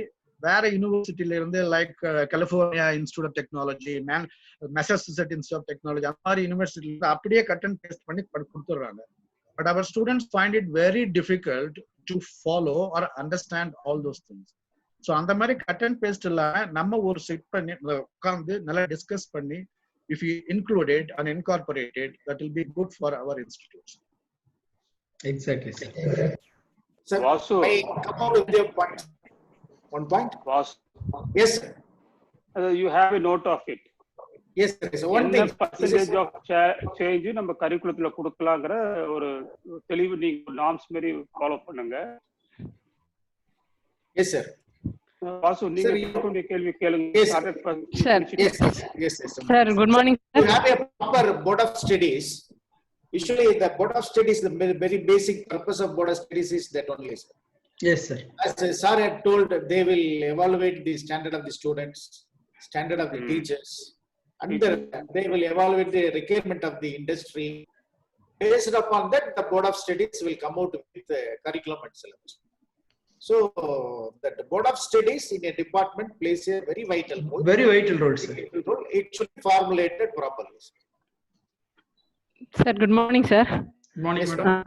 வேற யூனிவர்சிட்டியில இருந்து like California Institute of Technology, Massachusetts Institute of Technology, அந்த மாதிரி யூனிவர்சிட்டியில இருந்து அப்படியே கட் அண்ட் பேஸ்ட் பண்ணி கொடுத்துடுறாங்க. But our students find it very difficult to follow or understand all those things. So அந்த மாதிரி கட் அண்ட் பேஸ்ட் இல்லாம நம்ம ஒரு செட் பண்ணி உட்கார்ந்து நல்லா டிஸ்கஸ் பண்ணி if you include it and incorporate it, that will be good for our institutes. Exactly, sir. Sir, Also, I come out with your point. One point? Was Yes, sir. you have a note of it. Yes, sir. So one என்ன thing. This is, percentage of change நம்ம கரிக்குலத்துல கொடுக்கலாங்கிற ஒரு தெளிவு நீங்க norms மாதிரி follow பண்ணுங்க. yes, sir. Vasu நீங்க Sir, கேட்கக்கூடிய கேள்வி கேளுங்க. Yes, Sir. Yes, yes, yes. Sir, good morning, You sir. have a proper board of studies. Usually, the board of studies, the very basic purpose of board of studies is that only, sir. Yes, sir. As sir had told, they will evaluate the standard of the students, standard of the teachers, and they will evaluate the requirement of the industry. Based upon that, the board of studies will come out with the curriculum and syllabus. So, that the board of studies in a department plays a very vital role. Very vital role, sir. It should be formulated properly. Sir, good morning, sir. Good morning, Yes, madam.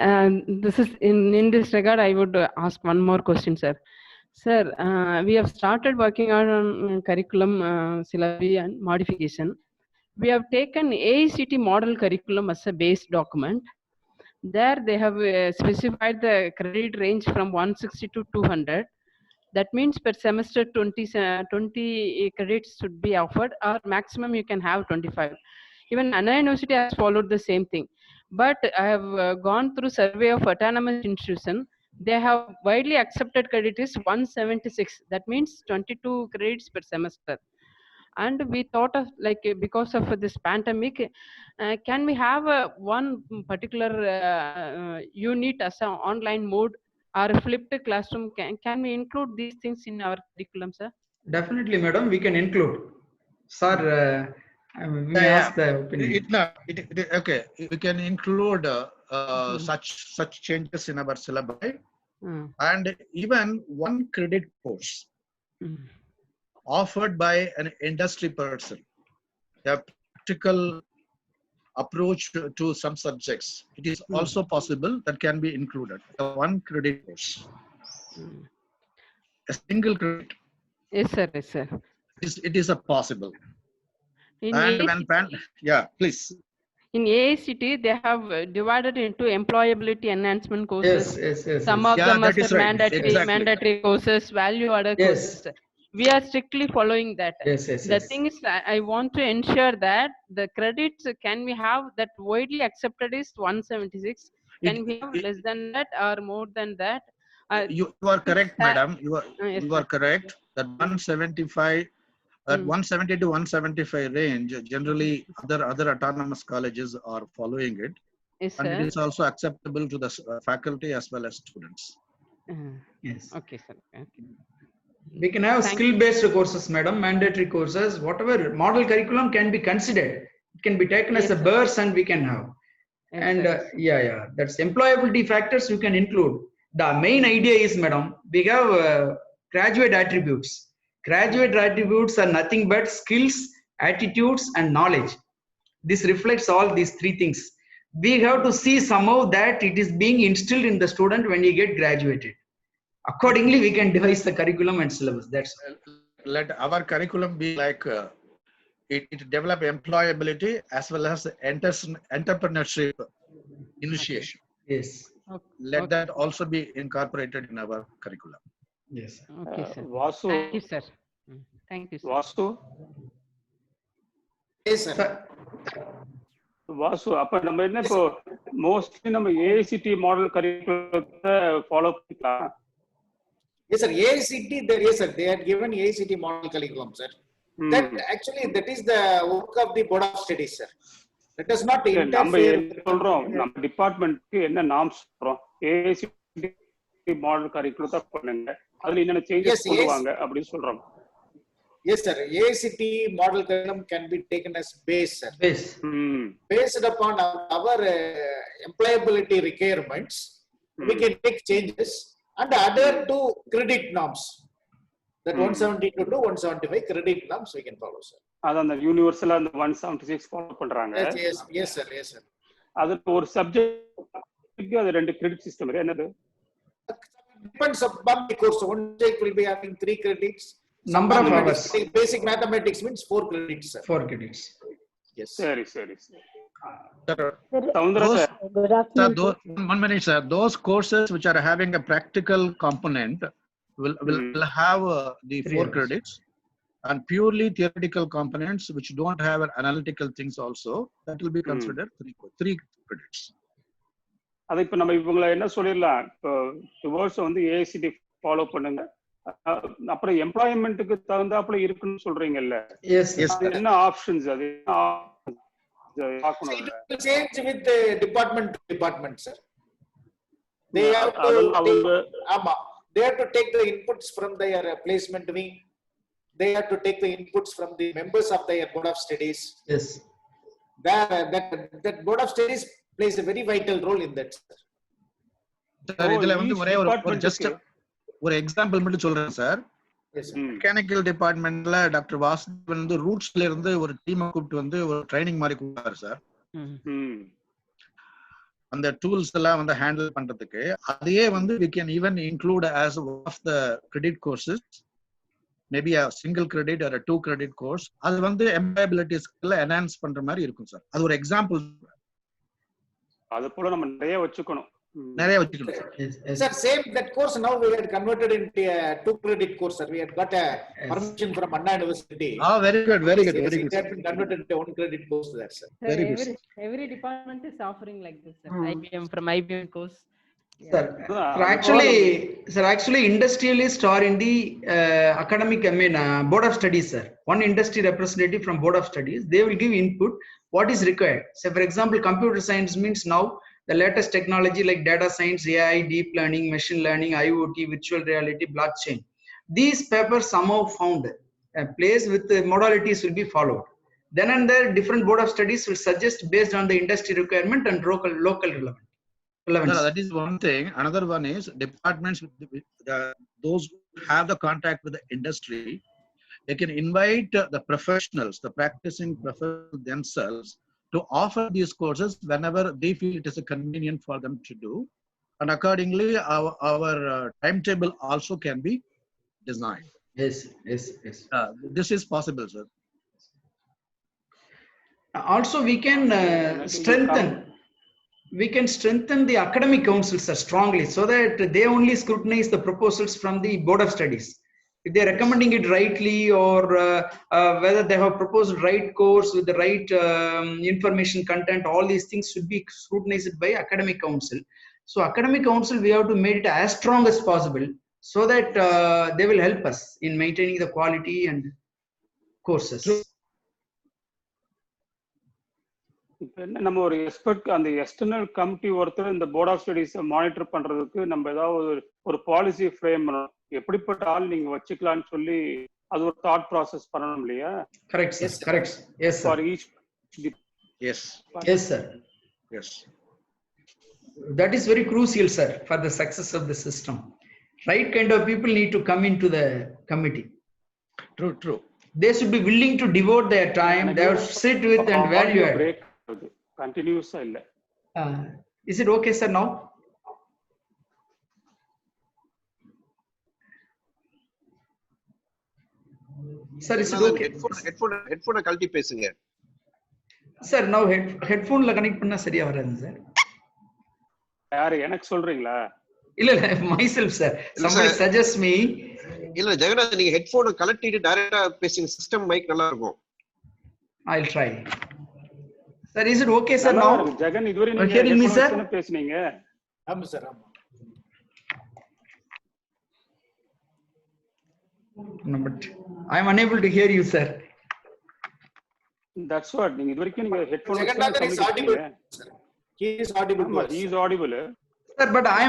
And this is in this regard, I would ask one more question, sir. Sir, we have started working on curriculum syllabi and modification. We have taken AICT model curriculum as a base document. There they have specified the credit range from 160 to 200. That means per semester 20 credits should be offered, or maximum you can have 25. Even Anna University has followed the same thing. But I have gone through survey of autonomous institution. They have widely accepted credit is 176. That means 22 credits per semester. And we thought of like because of this pandemic, can we have one particular unit as an online mode or a flipped classroom? Can we include these things in our curriculum, sir? Definitely, madam, we can include. Sir, we may ask the opinion. Okay, we can include such changes in our syllabi, and even one credit course offered by an industry person, a practical approach to some subjects. It is also possible that can be included. One credit course, a single credit. Yes, sir. Yes, sir. It is a possible. In And when yeah, please. In AICT, they have divided into employability enhancement courses. Yes. Some of Yeah, them that are is right. Exactly. mandatory courses, value-added Yes. courses. We are strictly following that. Yes. The thing is, I want to ensure that the credits, can we have that widely accepted is 176? Can we have less than that or more than that? You are correct, madam. You yes, are correct. That 175, that 170 to 175 range, generally other autonomous colleges are following it, Yes, and sir. it is also acceptable to the faculty as well as students. Yes. Okay, sir. Okay. We can have Thank skill-based courses, madam, mandatory courses, whatever model curriculum can be considered. It can be taken as Yes, a sir. burst and we can have. Yes, And sir. that's employability factors you can include. The main idea is, madam, we have graduate attributes. Graduate attributes are nothing but skills, attitudes, and knowledge. This reflects all these three things. We have to see somehow that it is being instilled in the student when he get graduated. Accordingly, we can devise the curriculum and syllabus. That's Let our curriculum be like it develop employability as well as entrepreneurship initiation. yes. Let that also be incorporated in our curriculum. Yes. Okay, sir. Vasu, Thank you, sir. Thank you, sir. Vasu, Yes, sir. Vasu அப்ப நம்ம என்ன இப்போ mostly நம்ம AICTE model கரிக்குலத்தை follow பண்ணிக்கலாம். Yes, sir. AICT, yes, sir. They had given AICT model curriculum, sir. That actually, that is the work of the board of studies, sir. Let us not நம்ம interfere. என்ன சொல்றோம், நம்ம டிபார்ட்மெண்ட்க்கு என்ன norms சொல்றோம், AICTE model கரிக்குலத்தை பண்ணுங்க, அதுல என்னென்ன changes பண்ணுவாங்க அப்படின்னு சொல்றோம். Yes, sir. AICT model curriculum can be taken as base, sir. Base. Based upon our employability requirements, we can make changes and adhere to credit norms. That 172 to 175 credit norms we can follow, sir. அதான் அந்த யூனிவர்சலா அந்த 176 follow பண்றாங்க. Yes, sir. Yes, sir. அது ஒரு subject அது 2 credit system என்னது? Depends upon the course. One subject will be having 3 credits. Number of hours. Basic mathematics means 4 credits, sir. 4 credits. Yes. சரி. Sir, Soundara sir. one minute, sir. Those courses which are having a practical component will have the 4 hours. credits, and purely theoretical components which don't have an analytical things also, that will be considered 3 credits. அதை இப்ப நம்ம இவங்களை என்ன சொல்லிடலாம், இப்போ towards வந்து AICTE follow பண்ணுங்க, அப்புறம் எம்ப்ளாய்மெண்ட்டுக்கு தகுந்தாப்புல இருக்குன்னு சொல்றீங்கல்ல, என்ன ஆப்ஷன்ஸ் அது பார்க்கணும்? It will change with the department to department, sir. They have to take the inputs from their placement wing. They have to take the inputs from the members of their board of studies. Yes. That board of studies plays a very vital role in that, sir. Sir இதுல வந்து ஒரே ஒரு just ஒரு example மட்டும் சொல்றேன் sir. Mechanical டிபார்ட்மெண்ட்ல doctor Vasudevan வந்து ரூட்ஸ்ல இருந்து ஒரு டீமை கூப்பிட்டு வந்து ஒரு ட்ரைனிங் மாதிரி கொடுத்தாரு சார். அந்த டூல்ஸ் எல்லாம் வந்து ஹேண்டில் பண்றதுக்கு அதையே வந்து we can even include as one of the credit courses, maybe a single credit or a 2 credit course. அது வந்து employability skill enhance பண்ற மாதிரி இருக்கும் சார். அது ஒரு எக்ஸாம்பிள். அது போல நம்ம நிறைய வச்சுக்கணும். Sir, same that course now we had converted into a 2 credit course, sir. We had got a permission from Anna University. Very good, very good, very good. It had been converted into 1 credit course there, sir. Very good. Every department is offering like this, sir. IBM from IBM course. Sir, actually industrialists are in the academic, board of studies, sir. One industry representative from board of studies, they will give input what is required. So for example, computer science means now the latest technology like data science, AI, deep learning, machine learning, IoT, virtual reality, blockchain. These papers somehow found a place with the modalities will be followed. Then and there, different board of studies will suggest based on the industry requirement and local relevance. No, that is one thing. Another one is departments, those who have the contact with the industry, they can invite the professionals, the practicing professionals themselves, to offer these courses whenever they feel it is convenient for them to do, and accordingly our timetable also can be designed. Yes. This is possible, sir. Also we can strengthen the academic councils strongly, so that they only scrutinize the proposals from the board of studies. If they are recommending it rightly, or whether they have proposed right course with the right information content, all these things should be scrutinized by academic council. So academic council, we have to make it as strong as possible, so that they will help us in maintaining the quality and courses. இப்ப என்ன நம்ம ஒரு expert அந்த external committee ஒருத்தர் இந்த board of studies monitor பண்றதுக்கு நம்ம ஏதாவது ஒரு பாலிசி ஃப்ரேம் பண்ணணும். எப்படிப்பட்ட ஆள் நீங்க வச்சுக்கலாம்னு சொல்லி அது ஒரு தாட் ப்ராசஸ் பண்ணணும் இல்லையா? Correct, sir. Correct. Yes, sir. For each. Yes. Yes, sir. Yes. That is very crucial, sir, for the success of the system. Right kind of people need to come into the committee. True. They should be willing to devote their time. They have to sit with and value add. Continuous இல்ல. Is it okay, sir, now? Sir, is it okay? Headphone கழட்டி பேசுங்க. Sir, now headphone la connect பண்ணா சரியா வராது sir. யாரு எனக்கு சொல்றீங்களா? இல்ல myself, sir. Somebody suggest me. இல்ல ஜெகநாத், நீங்க ஹெட்போன் கழட்டிட்டு டைரக்டா பேசுங்க. சிஸ்டம் மைக் நல்லா இருக்கும். I'll try. Sir, is it okay, sir, now? Jagan இதுவரை நீங்க hearing me, sir? என்ன பேசுனீங்க? ஆமா சார், ஆமா. No, but I am unable to hear you, sir. That's what. நீங்க இதுவரைக்கும் நீங்க headphone Jagannathan is audible, sir. He is audible. He is audible. Sir, but I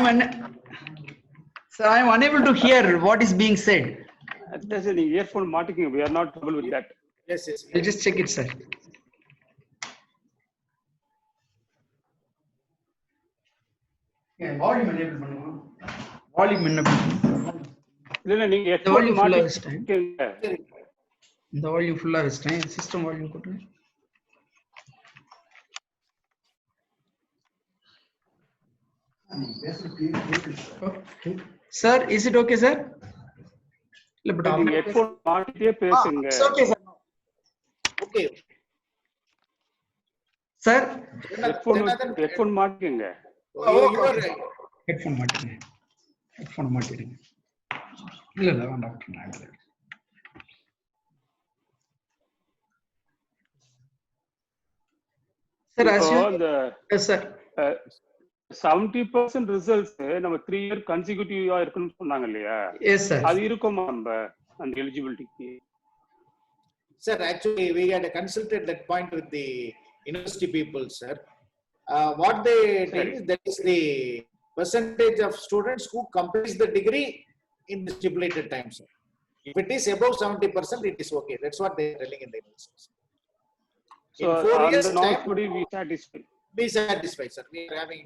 am unable to hear what is being said. That's the earphone மாட்டிக்கிங்க. We are not trouble with that. Yes. I'll just check it, sir. Yeah, volume enable பண்ணுங்க. Volume enable. இல்ல நீங்க The volume full ஆ வச்சிட்டேன். மாட்டிக்கிங்க. இந்த volume ஃபுல்லா வச்சிட்டேன். System volume போட்டுங்க. Sir, is it okay, sir? இல்ல but நீங்க ஹெட்போன் மாட்டிட்டே பேசுங்க. It's okay, sir. Okay. Sir, headphone மாட்டிக்கங்க. ஹெட்போன் மாட்டிடுங்க. இல்ல இல்ல வேண்டாம் டாக்டர். Sir, as இப்போ you, இந்த yes, sir. 70% ரிசல்ட்ஸ் நம்ம 3 இயர் கன்சிக்யூட்டிவா இருக்குன்னு சொன்னாங்க இல்லையா? Yes, sir. அது இருக்குமா நம்ம அந்த எலிஜிபிலிட்டிக்கு? Sir, actually, we had consulted that point with the university people, sir. What they tell is that is the percentage of students who complete the degree in the stipulated time, sir. If it is above 70%, it is okay. That's what they are telling in the university. So, in 4 years time, we satisfied. Be satisfied, sir. We are having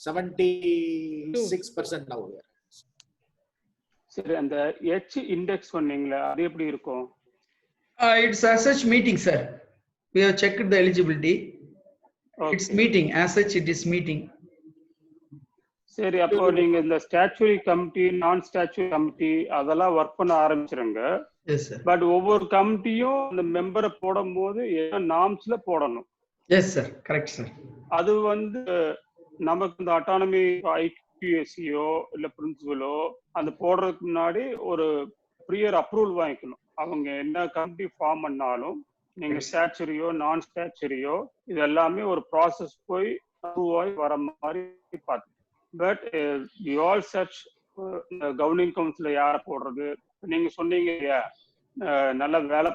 76% now. சரி, அந்த H index சொன்னீங்களா, அது எப்படி இருக்கும்? It's as such meeting, sir. We have checked the eligibility. Okay. It's meeting, as such it is meeting. சரி, அப்போ நீங்க இந்த ஸ்டாச்சுரி கமிட்டி, நான் ஸ்டாச்சுரி கமிட்டி அதெல்லாம் ஒர்க் பண்ண ஆரம்பிச்சிருங்க. Yes, sir. பட் ஒவ்வொரு கமிட்டியும் அந்த மெம்பரை போடும்போது என்ன நார்ம்ஸ்ல போடணும். Yes, sir. Correct, sir. அது நமக்கு இந்த அட்டானமி ஐக்யூஎஸ்சியோ இல்ல பிரின்சிபலோ அந்த போடுறதுக்கு முன்னாடி ஒரு ப்ரியர் அப்ரூவல் வாங்கிக்கணும். அவங்க என்ன கமிட்டி ஃபார்ம் பண்ணாலும் நீங்க ஸ்டாச்சுரியோ நான் ஸ்டாச்சுரியோ இது எல்லாமே ஒரு ப்ராசஸ் போய் அப்ரூவ் ஆகி வர மாதிரி பார்த்து. But you all search governing கவுன்சில யார போடுறது, நீங்க சொன்னீங்க இல்லையா நல்ல வேலை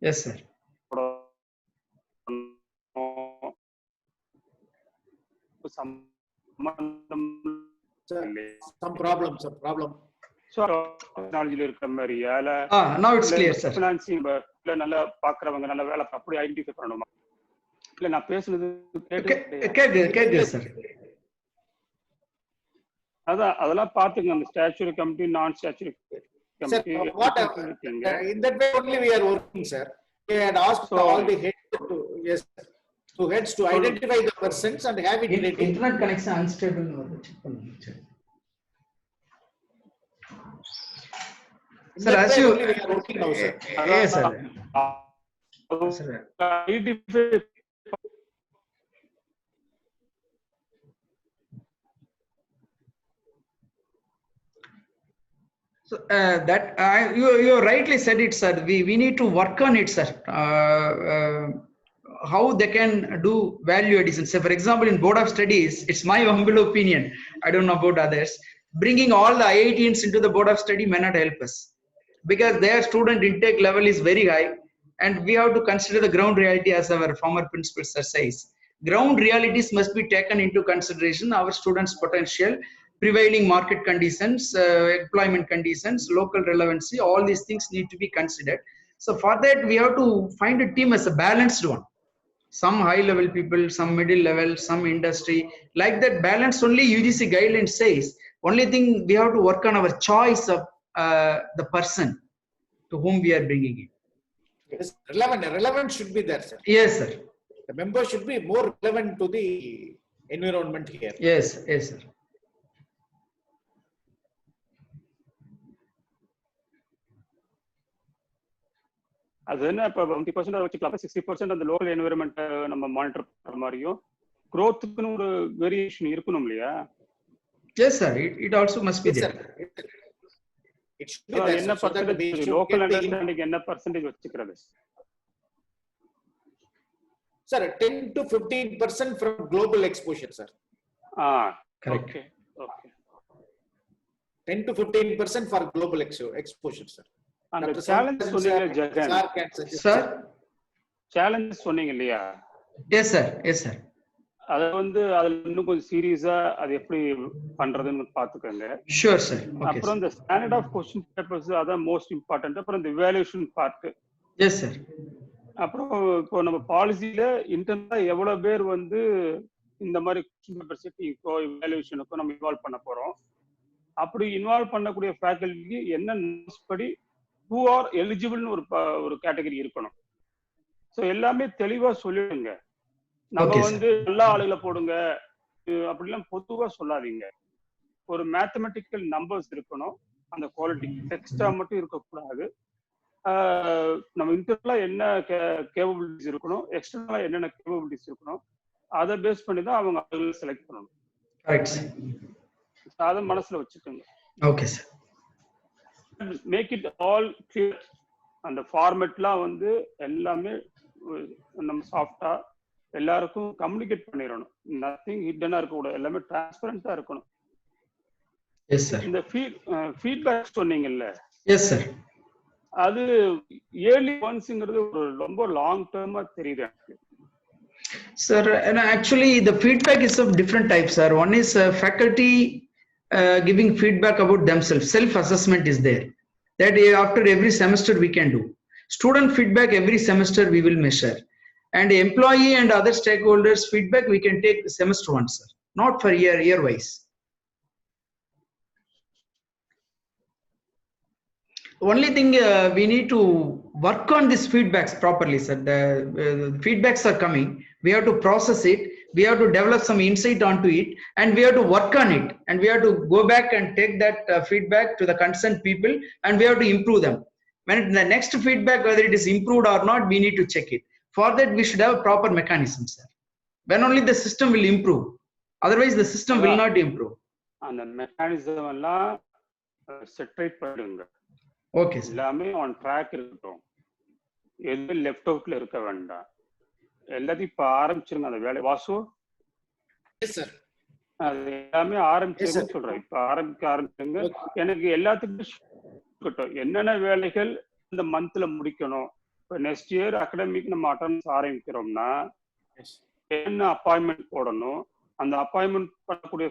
Yes, sir. Some problem. So, technology இருக்கிற மாதிரி now it's clear, sir. Financing நல்லா பாக்குறவங்க நல்ல வேலை அப்படி ஐடென்டிஃபை பண்ணணுமா? இல்ல நான் பேசுனது கேக்குது சார். அதெல்லாம் பாத்துங்க அந்த ஸ்டாச்சுரி கமிட்டி நான் statutory committee. In that way only we are working, sir. We had asked all the heads to identify the persons and have it ready. Internet connection unstable nu check பண்ணுங்க. Sir, as you we are working now, sir. Yes, sir. So that you rightly said it, sir. We need to work on it, sir. How they can do value addition. So, for example, in board of studies, it's my humble opinion. I don't know about others. Bringing all the IITians into the board of study may not help us because their student intake level is very high, and we have to consider the ground reality, as our former principal sir says. Ground realities must be taken into consideration. Our students' potential, prevailing market conditions, employment conditions, local relevancy, all these things need to be considered. So for that, we have to find a team as a balanced one. Some high level people, some middle level, some industry. Like that balance only UGC guidelines says. Only thing we have to work on our choice of the person to whom we are bringing in. Yes, relevant should be there, sir. Yes, sir. The member should be more relevant to the environment here. Yes, sir. அது என்ன இப்போ 20% வச்சுக்கலாம், 60% அந்த local environment நம்ம monitor பண்ற மாதிரியும் growthக்குன்னு ஒரு variation இருக்கணும் இல்லையா? Yes, sir. It also must be there. It should be there. என்ன percentage local understanding என்ன percentage வச்சுக்கிறது? Sir, 10 to 15% from global exposure, sir. Correct. Okay. 10 to 15% for global exposure, sir. அந்த சேலஞ்ச் சொன்னீங்க ஜெகன் சார், சேலஞ்ச் சொன்னீங்க இல்லையா? S sir, yes sir. அத அதுல இன்னும் கொஞ்சம் சீரியஸா அது எப்படி பண்றதுன்னு பாத்துக்கோங்க. Sure sir. அப்புறம் இந்த ஸ்டாண்டர்ட் ஆஃப் क्वेश्चन பேப்பர்ஸ் அதான் மோஸ்ட் இம்பார்ட்டன்ட். அப்புறம் இந்த இவாலுவேஷன் பார்ட். Yes sir. அப்புறம் இப்போ நம்ம பாலிசியில இன்டர்னலா எவ்வளவு பேர் இந்த மாதிரி क्वेश्चन பேப்பர் செட்டிங்கோ இவாலுவேஷனுக்கோ நம்ம இன்வால்வ் பண்ண போறோம். அப்படி இன்வால்வ் பண்ணக்கூடிய ஃபேக்கல்டிக்கு என்ன நோட்ஸ் படி who are eligible ஒரு கேட்டகரி இருக்கணும். ஸோ எல்லாமே தெளிவா சொல்லிடுங்க. நம்ம நல்ல ஆளுகளை போடுங்க அப்படிலாம் பொதுவா சொல்லாதீங்க. ஒரு மேத்தமெட்டிக்கல் நம்பர்ஸ் இருக்கணும். அந்த குவாலிட்டி டெக்ஸ்டா மட்டும் இருக்கக்கூடாது. நம்ம இன்டர்னலா என்ன கேப்பபிலிட்டிஸ் இருக்கணும், எக்ஸ்டர்னலா என்னென்ன கேப்பபிலிட்டிஸ் இருக்கணும், அதை பேஸ் பண்ணி தான் அவங்க ஆளுகளை செலக்ட் பண்ணணும். அதை மனசுல வச்சுக்கோங்க. Okay, sir. Make it all clear. அந்த ஃபார்மேட்லாம் வந்து எல்லாமே நம்ம சாஃப்டா எல்லாருக்கும் கம்யூனிகேட் பண்ணிடணும். நத்திங் ஹிட்டனா இருக்கக்கூடாது, எல்லாமே டிரான்ஸ்பரண்டா இருக்கணும். Yes, sir. இந்த ஃபீட்பேக் சொன்னீங்கல்ல, Yes, sir. அது இயர்லி ஒன்ஸ்ங்கிறது ஒரு ரொம்ப லாங் டேர்மா தெரியுது எனக்கு. Sir, and actually the feedback is of different types, sir. One is faculty giving feedback about themselves. Self-assessment is there. That after every semester we can do. Student feedback every semester we will measure. And employee and other stakeholders feedback we can take semester once, sir. Not for year wise. Only thing we need to work on these feedbacks properly, sir. The feedbacks are coming. We have to process it. We have to develop some insight onto it, and we have to work on it. And we have to go back and take that feedback to the concerned people, and we have to improve them. When the next feedback, whether it is improved or not, we need to check it. For that, we should have a proper mechanism, sir. When only the system will improve. Otherwise, the system will not improve. அந்த mechanism எல்லாம் செட்டரேட் பண்ணுங்க. Okay, sir. எல்லாமே on track இருக்கட்டும், எது left அவுட்ல இருக்க வேண்டாம். எல்லாத்தையும் இப்ப ஆரம்பிச்சிருங்க அந்த வேலை. வாசு, அது எல்லாமே ஆரம்பிச்சிருங்க சொல்றேன். இப்ப ஆரம்பிச்சிருங்க. எனக்கு எல்லாத்துக்கும் என்னென்ன வேலைகள் இந்த மந்த்ல முடிக்கணும். இப்ப நெக்ஸ்ட் இயர் அகாடமிக் நம்ம அட்டெண்டன்ஸ் ஆரம்பிக்கிறோம்னா என்ன அப்பாயின்மெண்ட் போடணும், அந்த அப்பாயின்மெண்ட் பண்ணக்கூடிய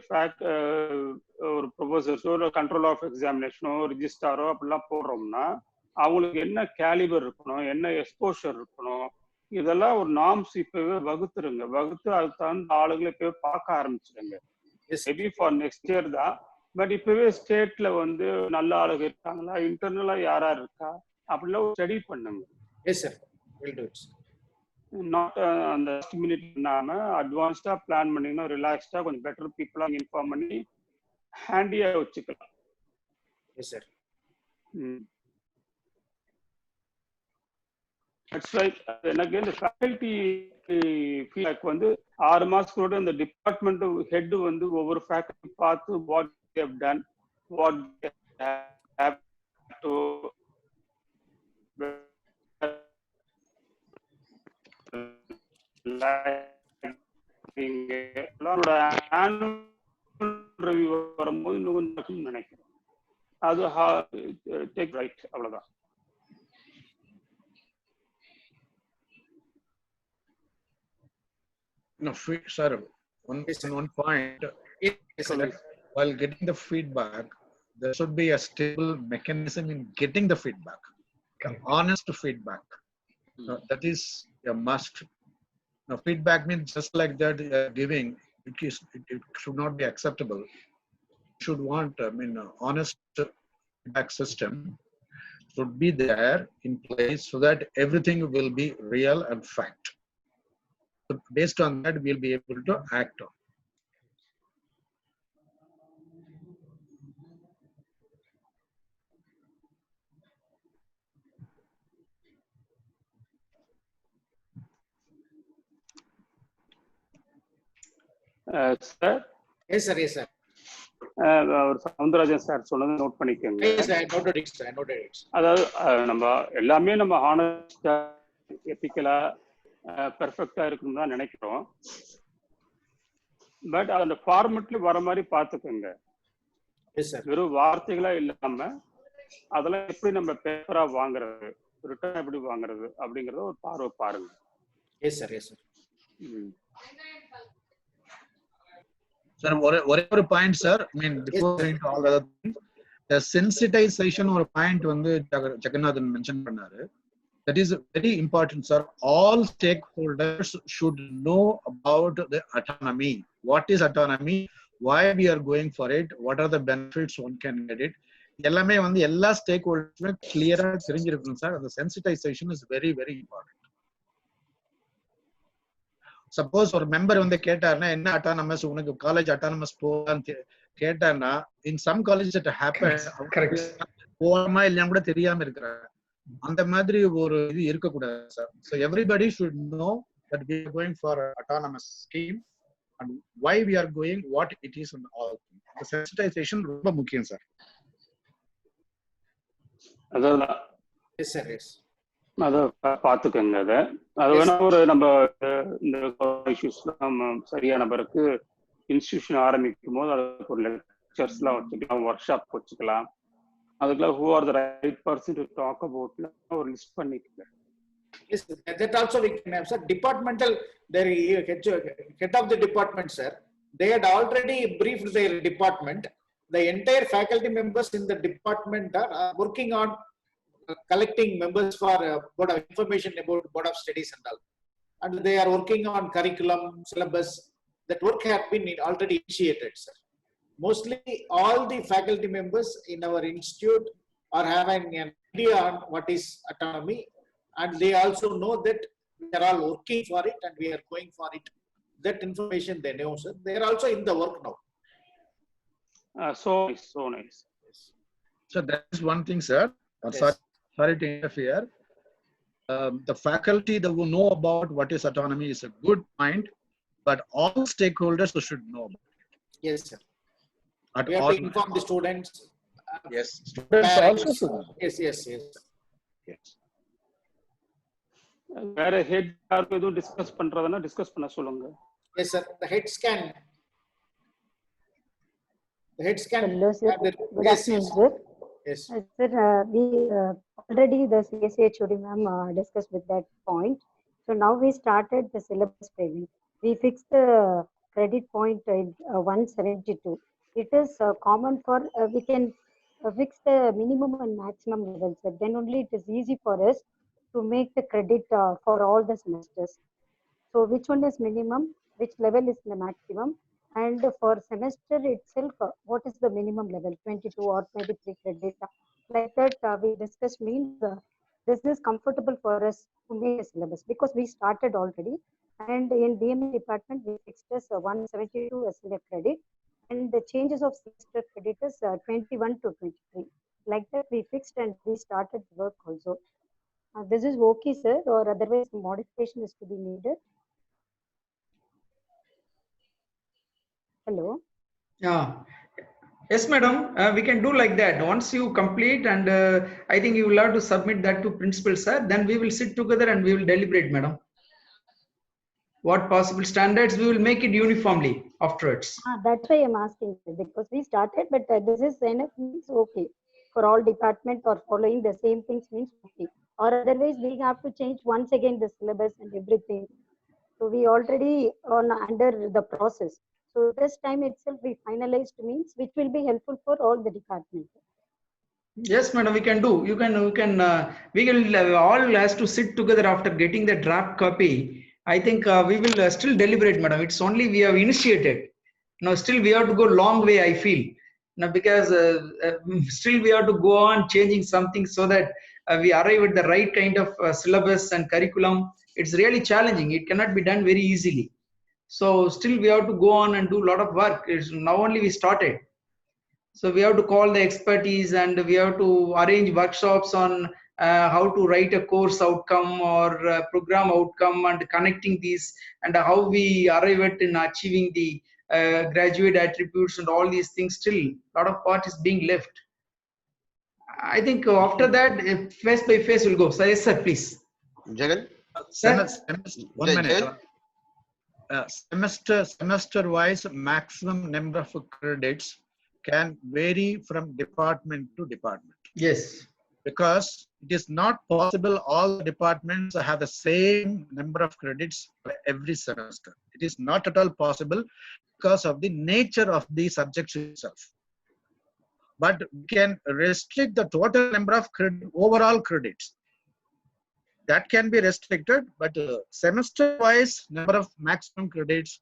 ஒரு ப்ரொபோசர்ஸோ இல்லை கண்ட்ரோல் ஆஃப் எக்ஸாமினேஷனோ ரிஜிஸ்டாரோ அப்படிலாம் போடுறோம்னா அவங்களுக்கு என்ன கேலிபர் இருக்கணும், என்ன எக்ஸ்போஷர் இருக்கணும், இதெல்லாம் ஒரு நார்ம்ஸ் இப்பவே வகுத்துருங்க. வகுத்து அதுக்கு தகுந்த ஆளுங்களை இப்பவே பார்க்க ஆரம்பிச்சிடுங்க. மேபி ஃபார் நெக்ஸ்ட் இயர் தான், பட் இப்பவே ஸ்டேட்ல வந்து நல்ல ஆளுங்க இருக்காங்களா, இன்டர்னலா யாரா இருக்கா அப்படிலாம் ஸ்டடி பண்ணுங்க. நாட் அந்த லாஸ்ட் மினிட் பண்ணாம அட்வான்ஸ்டா பிளான் பண்ணீங்கன்னா ரிலாக்ஸ்டா கொஞ்சம் பெட்டர் பீப்புளா இன்ஃபார்ம் பண்ணி ஹேண்டியா வச்சுக்கலாம். எனக்கு இந்த ஃபேக்கல்டி ஃபீட்பேக் வந்து 6 மாசத்தோட இந்த டிபார்ட்மெண்ட் ஹெட் வந்து ஒவ்வொரு ஃபேக்கல்டி பார்த்து what they have done, what they have to எல்லாரோட ஆனுவல் ரிவ்யூ வரும்போது இன்னும் கொஞ்சம் நினைக்கிறேன். அது டேக் ரைட், அவ்வளவுதான். No, sir, one point. While getting the feedback, there should be a stable mechanism in getting the feedback, honest feedback. That is a must. Now, feedback means just like that giving, it should not be acceptable. You should want, honest feedback system should be there in place so that everything will be real and fact. So based on that, we'll be able to act on. Sir. Yes, sir. Yes, sir. ஒரு Soundararajan sir சொன்னதை note பண்ணிக்கோங்க. Yes, I noted it, sir. I noted it. அதாவது நம்ம எல்லாமே நம்ம ஹானஸ்டா எத்திக்கலா பெர்ஃபெக்டா இருக்கணும்னு தான் நினைக்கிறோம். பட் அந்த ஃபார்மெட்ல வர மாதிரி பார்த்துக்கோங்க. வெறும் வார்த்தைகளா இல்லாம அதெல்லாம் எப்படி நம்ம பேப்பரா வாங்குறது, ரிட்டர்ன் எப்படி வாங்குறது அப்படிங்கறத ஒரு பார்வை பாருங்க. Yes sir, yes sir. Sir ஒரே point sir, I mean before going to all the other things, the sensitization ஒரு பாயிண்ட் வந்து ஜெகநாதன் மென்ஷன் பண்ணாரு. That is very important, sir. All stakeholders should know about the autonomy. What is autonomy? Why we are going for it? What are the benefits one can get it? எல்லாமே வந்து எல்லா ஸ்டேக்ஹோல்டர்ஸுமே கிளியரா தெரிஞ்சிருக்கணும் sir. அந்த sensitization is very very important. Suppose ஒரு member வந்து கேட்டாருன்னா என்ன அட்டானமஸ், உனக்கு காலேஜ் அட்டானமஸ் போகலான்னு கேட்டாருன்னா, in some college it happen, போகலாமா இல்லையா கூட தெரியாம இருக்கிறாங்க. அந்த மாதிரி ஒரு இது இருக்கக்கூடாது சார். So everybody should know that we are going for autonomous scheme and why we are going, what it is and all. sensitization ரொம்ப முக்கியம் சார். அதான் Yes, sir. Yes. அதை பார்த்துக்கங்க. அது வேணா ஒரு நம்ம இந்த இஷ்யூஸ் நம்ம சரியான பிறகு இன்ஸ்டிடியூஷன் ஆரம்பிக்கும் போது அதுக்கு ஒரு லெக்சர்ஸ்லாம் வச்சுக்கலாம், ஒர்க் ஷாப் வச்சுக்கலாம். அதுக்குலாம் who are the right person to talk about ஒரு லிஸ்ட் பண்ணிக்கங்க. Yes, that also we can have, sir. Departmental, their head of the department, sir, they had already briefed their department. The entire faculty members in the department are working on collecting members for board of information about board of studies and all. And they are working on curriculum, syllabus. That work has been already initiated, sir. Mostly all the faculty members in our institute are having an idea on what is autonomy, and they also know that we are all working for it and we are going for it. That information they know, sir. They are also in the work now. So nice. So that is one thing, sir. Yes. Sorry to interfere. The faculty that will know about what is autonomy is a good point, but all stakeholders should know about it. Yes, sir. At We have all to inform the students. Yes, students Parents. also should know. Yes. Yes. வேற head யாருக்கு எதுவும் discuss பண்றதுன்னா discuss பண்ண சொல்லுங்க. Yes, sir. The heads can. Hello, sir. have their- Good yes, afternoon, yes. sir. Yes. Sir, we already the CSHOD ma'am discussed with that point. So now we started the syllabus framing. We fixed the credit point in 172. It is common for we can fix the minimum and maximum levels. Then only it is easy for us to make the credit for all the semesters. So which one is minimum? Which level is the maximum? And for semester itself, what is the minimum level? 22 or 23 credit? Like that, we discussed means this is comfortable for us to make a syllabus because we started already. And in DMA department, we fixed as 172 as the credit. And the changes of semester credit is 21 to 23. Like that, we fixed and we started work also. This is okay, sir, or otherwise modification is to be needed. Hello. Yeah. Yes, madam. We can do like that. Once you complete, and I think you will have to submit that to principal, sir. Then we will sit together and we will deliberate, madam. What possible standards we will make it uniformly afterwards. That's why I'm asking, because we started, but this is enough means okay for all department or following the same things means okay. Or otherwise we have to change once again the syllabus and everything. So we already on under the process. So this time itself we finalized means which will be helpful for all the departments. Yes, madam, we can do. We will all has to sit together after getting the draft copy. I think we will still deliberate, madam. It's only we have initiated. Now still we have to go long way, I feel. Now because still we have to go on changing something so that we arrive at the right kind of syllabus and curriculum. It's really challenging. It cannot be done very easily. So still we have to go on and do a lot of work. It's now only we started. So we have to call the expertise and we have to arrange workshops on how to write a course outcome or program outcome and connecting these and how we arrive at in achieving the graduate attributes and all these things. Still a lot of part is being left. I think after that phase by phase will go. So yes, sir, please. Jagan? One minute. Semester wise maximum number of credits can vary from department to department. Yes. Because it is not possible all departments have the same number of credits for every semester. It is not at all possible because of the nature of the subject itself. But we can restrict the total number of overall credits. That can be restricted, but semester-wise number of maximum credits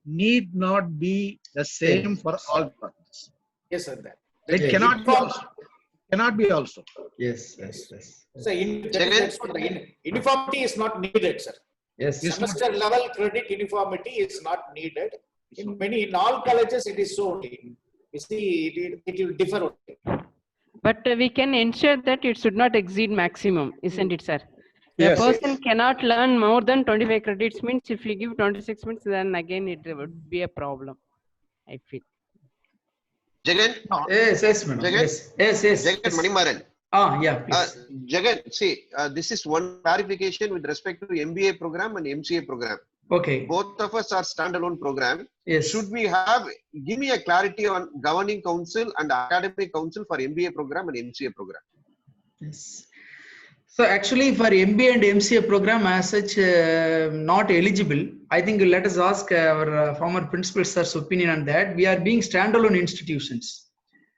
need not be the same for all departments. Yes, sir. It cannot be also. Cannot be also. Yes. So uniformity is not needed, sir. Yes. Semester level credit uniformity is not needed. In all colleges it is so. You see, it will differ. But we can ensure that it should not exceed maximum, isn't it, sir? Yes. A person cannot learn more than 25 credits means if we give 26 minutes, then again it would be a problem, I feel. Jagan? Yes, madam. Jagan? Yes. Jagan Manimaran. Yeah, please. Jagan, see, this is one clarification with respect to MBA program and MCA program. Okay. Both of us are standalone program. Yes. Should we give me a clarity on governing council and academic council for MBA program and MCA program? Yes. So actually for MBA and MCA program as such, not eligible. I think let us ask our former principal sir's opinion on that. We are being standalone institutions.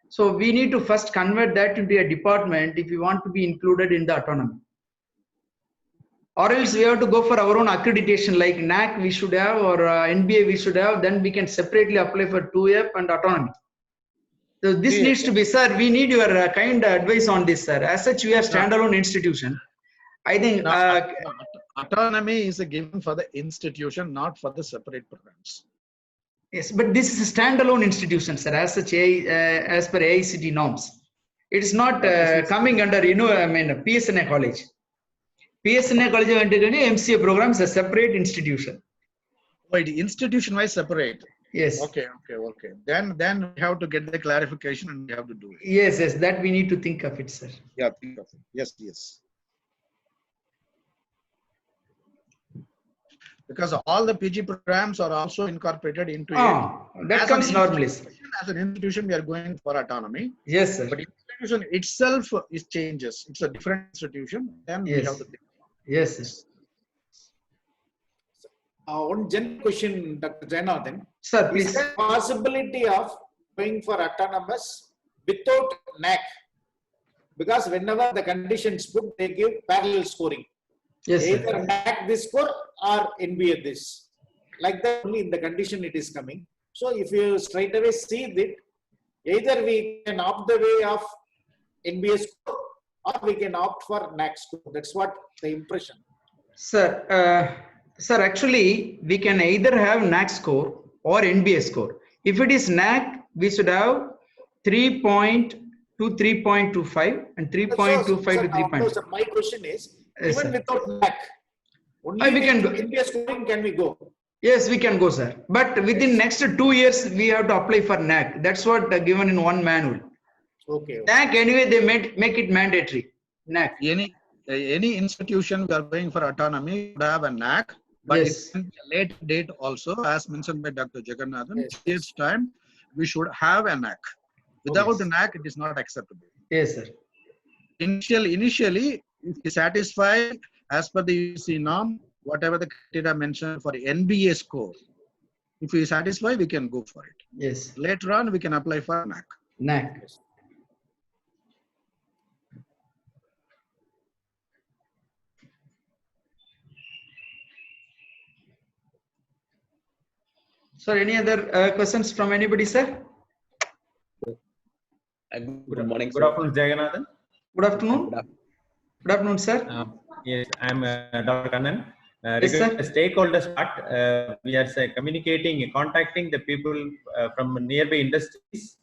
So we need to first convert that into a department if we want to be included in the autonomy. Or else we have to go for our own accreditation like NAC we should have or NBA we should have, then we can separately apply for 2F and autonomy. So this needs to be, sir, we need your kind advice on this, sir. As such, we are standalone institution. I think autonomy is a given for the institution, not for the separate programs. Yes, but this is a standalone institution, sir, as such, as per AICTE norms. It is not coming under, PSNA college. PSNA college MCA program is a separate institution. Wait, institution wise separate. Yes. Okay. Then we have to get the clarification and we have to do it. Yes, that we need to think of it, sir. Yeah, think of it. Yes. Because all the PG programs are also incorporated into it. That comes normally. As an institution, we are going for autonomy. Yes, sir. But institution itself is changes. It's a different institution. Then we have to think. Yes. One general question, Dr. Jainathan. Sir, please. Is there a possibility of going for autonomous without NAC? Because whenever the conditions put, they give parallel scoring. Yes, either sir. NAC this score or NBA this. Like that only in the condition it is coming. So if you straight away see that, either we can opt the way of NBA score or we can opt for NAC score. That's what the impression. Sir, actually, we can either have NAC score or NBA score. If it is NAC, we should have 3.2 to 3.25 and 3.25 to 3.5. My question is, Yes, even sir. without NAC, only we can go. NBA scoring can we go? Yes, we can go, sir. But within next 2 years, we have to apply for NAC. That's what given in one manual. Okay. NAC, anyway, they make it mandatory. NAC. Any institution we are going for autonomy would have a NAC, but Yes. it's a late date also, as mentioned by Dr. Jagannathan. This time we should have a NAC. Without a NAC, it is not acceptable. Yes, sir. Initially, if you satisfy as per the UC norm, whatever the criteria mentioned for NBA score, if we satisfy, we can go for it. Yes. Later on, we can apply for NAC. NAC. Sir, any other questions from anybody, sir? Good morning. Good afternoon, Jagannathan. Good afternoon. Good afternoon, sir. Yes, I'm Dr. Kannan. Yes, Regarding sir. the stakeholders part, we are communicating, contacting the people from nearby industries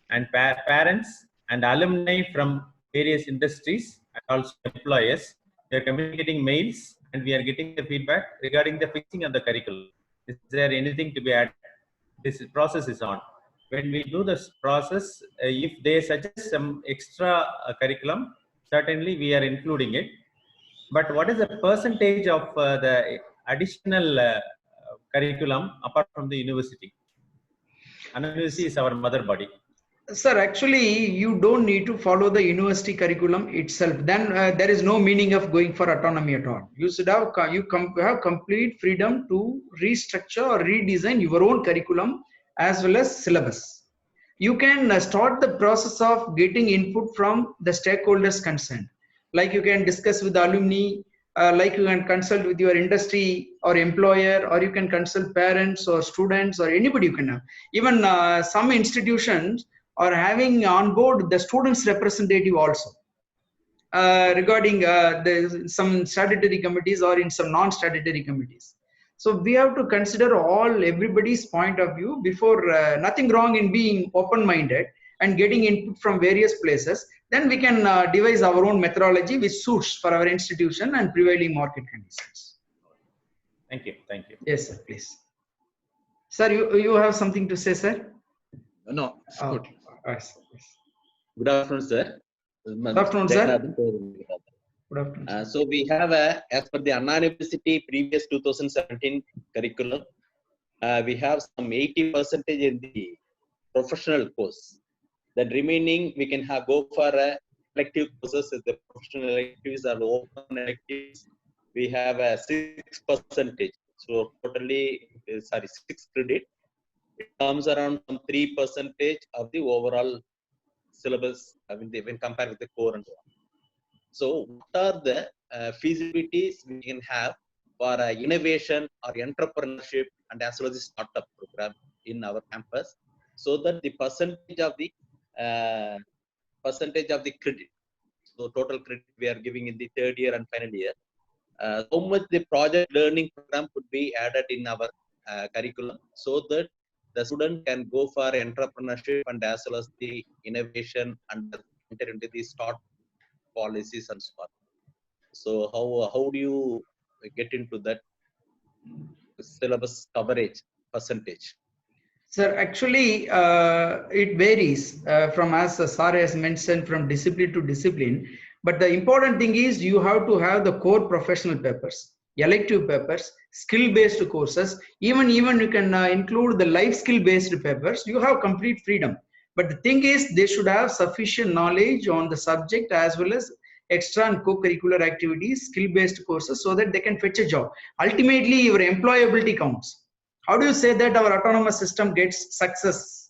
and parents and alumni from various industries and also employers. We are communicating mails and we are getting the feedback regarding the fixing of the curriculum. Is there anything to be added? This process is on. When we do this process, if they suggest some extra curriculum, certainly we are including it. But what is the percentage of the additional curriculum apart from the university? University is our mother body. Sir, actually, you don't need to follow the university curriculum itself. Then there is no meaning of going for autonomy at all. You should have have complete freedom to restructure or redesign your own curriculum as well as syllabus. You can start the process of getting input from the stakeholders concerned. Like you can discuss with the alumni, like you can consult with your industry or employer, or you can consult parents or students or anybody you can have. Even some institutions are having on board the students representative also regarding some statutory committees or in some non-statutory committees. So we have to consider everybody's point of view before nothing wrong in being open-minded and getting input from various places. Then we can devise our own methodology which suits for our institution and prevailing market conditions. Thank you. Thank you. Yes, sir, please. Sir, you have something to say, sir? No, it's good. Yes. Good afternoon, sir. Good afternoon, sir. Good afternoon. So we have, as per the Anna University previous 2017 curriculum, we have some 80% in the professional course. Then remaining we can go for elective courses. The professional electives are open electives. We have a 6%. So totally, 6 credit. It comes around some 3% of the overall syllabus when compared with the core and all. So what are the feasibilities we can have for innovation or entrepreneurship and as well as the startup program in our campus, so that the percentage of the credit, so total credit we are giving in the third year and final year, how much the project learning program could be added in our curriculum, so that the student can go for entrepreneurship and as well as the innovation and enter into the start policies and so on. So how do you get into that syllabus coverage percentage? Sir, actually, it varies from, as Sir has mentioned, from discipline to discipline. But the important thing is you have to have the core professional papers, elective papers, skill-based courses. Even you can include the life skill-based papers. You have complete freedom. But the thing is, they should have sufficient knowledge on the subject as well as extra and co-curricular activities, skill-based courses, so that they can fetch a job. Ultimately, your employability counts. How do you say that our autonomous system gets success?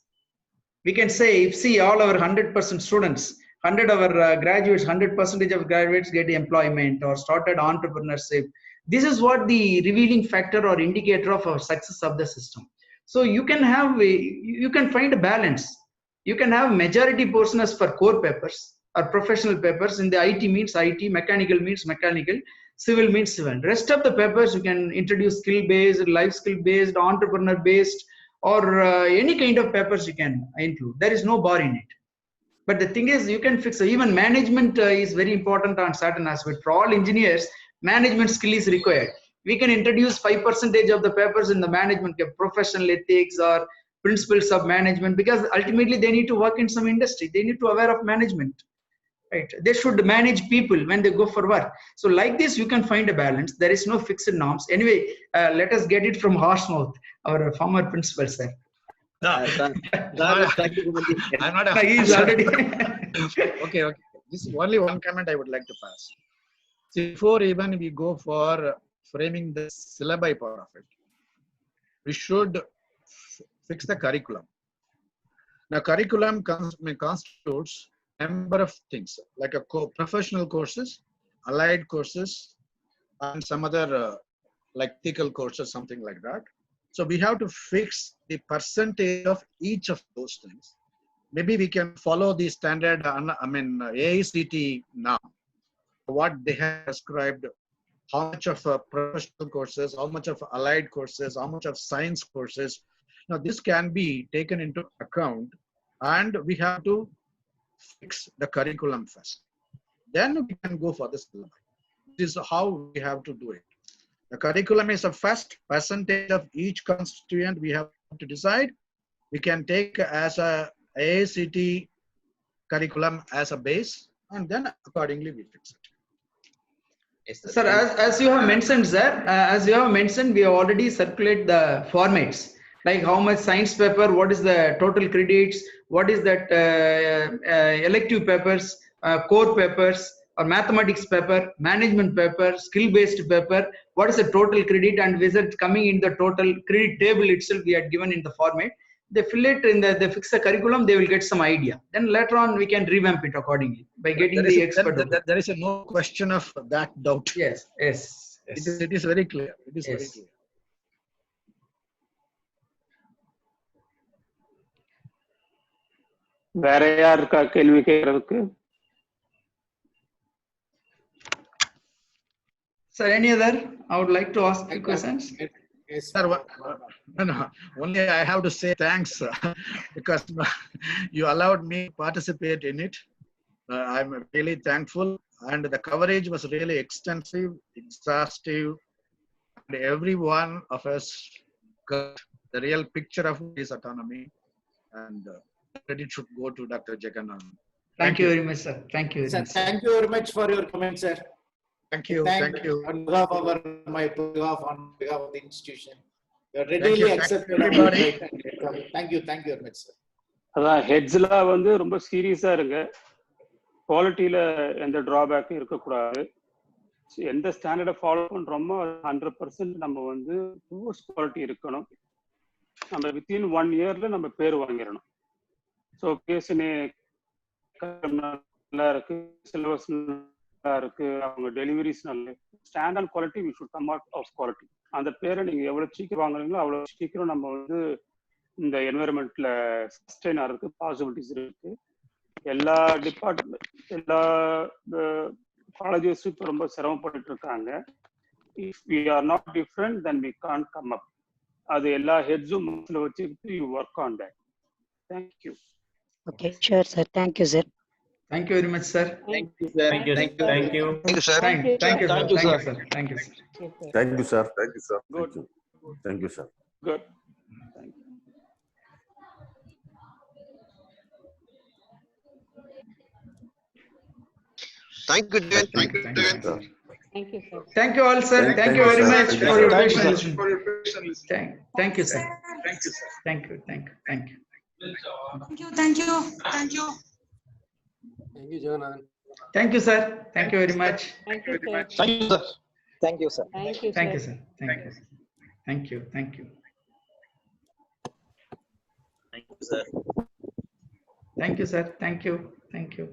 We can say, if see all our 100% students, 100 of our graduates, 100% of graduates get employment or started entrepreneurship. This is what the revealing factor or indicator of our success of the system. So you can have you can find a balance. You can have majority portion as for core papers or professional papers. In the IT means IT, mechanical means mechanical, civil means civil. Rest of the papers you can introduce skill-based, life skill-based, entrepreneur-based, or any kind of papers you can include. There is no bar in it. But the thing is, you can fix it. Even management is very important on certain aspects. For all engineers, management skill is required. We can introduce 5% of the papers in the management, professional ethics or principles of management, because ultimately they need to work in some industry. They need to aware of management. Right? They should manage people when they go for work. So like this, you can find a balance. There is no fixed norms. Anyway, let us get it from horse mouth, our former principal, sir. No, I'm not a He is already. Okay. This is only one comment I would like to pass. Before even we go for framing the syllabi part of it, we should fix the curriculum. Now, curriculum constitutes a number of things like professional courses, allied courses, and some other like ethical courses, something like that. So we have to fix the percentage of each of those things. Maybe we can follow the standard, AICTE now, what they have described, how much of professional courses, how much of allied courses, how much of science courses. Now this can be taken into account, and we have to fix the curriculum first. Then we can go for the syllabus. This is how we have to do it. The curriculum is a first percentage of each constituent we have to decide. We can take as a AICTE curriculum as a base, and then accordingly we fix it. Yes, sir, as you have mentioned, sir, we have already circulated the formats, like how much science paper, what is the total credits, what is that elective papers, core papers, or mathematics paper, management paper, skill-based paper, what is the total credit, and is it coming in the total credit table itself we had given in the format. They fill it in they fix the curriculum, they will get some idea. Then later on we can revamp it accordingly by getting the expert. There is no question of that doubt. Yes. It is very clear. It is very clear. வேற யாருக்கா கேள்வி கேட்கறதுக்கு? Sir, any other? I would like to ask you questions. Yes, sir. No. Only I have to say thanks because you allowed me to participate in it. I'm really thankful, and the coverage was really extensive, exhaustive, and every one of us got the real picture of this autonomy. And credit should go to Dr. Jagannathan. Thank you very much, sir. Thank you very Sir, much. Sir. thank you very much for your comments, sir. Thank you. Thank you. On behalf of on behalf of the institution. You are Thank readily you. Thank accepted. you, everybody. Thank you. Thank you very much, sir. அதான் ஹெட்ஸ்லாம் வந்து ரொம்ப சீரியஸா இருங்க. குவாலிட்டியில எந்த டிராபேக்கும் இருக்கக்கூடாது. எந்த ஸ்டாண்டர்டை follow பண்றோமோ 100% நம்ம வந்து டுவர்ட்ஸ் குவாலிட்டி இருக்கணும். நம்ம வித்தின் 1 இயர்ல நம்ம பேர் வாங்கிடணும். ஸோ கேஸ்னே நல்லா இருக்கு, சிலபஸ் நல்லா இருக்கு, அவங்க டெலிவரிஸ் நல்ல standard quality we should come out of quality. அந்த பேரை நீங்க எவ்வளவு சீக்கிரம் வாங்குறீங்களோ அவ்வளவு சீக்கிரம் நம்ம வந்து இந்த என்வைரன்மெண்ட்ல சஸ்டெயின் ஆகிறதுக்கு பாசிபிலிட்டிஸ் இருக்கு. எல்லா டிபார்ட்மெண்ட் எல்லா காலேஜஸும் இப்போ ரொம்ப சிரமப்பட்டு இருக்காங்க. If we are not different then we can't come up. அது எல்லா ஹெட்ஸும் மனசில் வச்சுக்கிட்டு you work on that. Thank you. Okay, sure, sir. Thank you, sir. Thank you very much, sir. Thank you, sir. Thank you. Thank you. Thank you. Thank you, sir. Thank you, sir. Thank you, sir. Thank you, sir. Thank you, sir. Thank you, sir. Good. Thank you, sir. Good. Thank you, Jay. Thank you, sir. Thank you, sir. Thank you all, sir. Thank you very much Thank you, for sir. your Thank you, patience. sir. Thank you, sir. Thank you, sir. Thank you. Thank you. Thank you. Thank you. Thank you. Thank you. Thank you, Jagannath. Thank you, sir. Thank you very much. Thank you, sir. Thank you, sir. Thank you, sir. Thank you, Thank you, sir. sir. Thank you. Thank you. Thank you. Thank you, sir. Thank you, sir. Thank you. Thank you.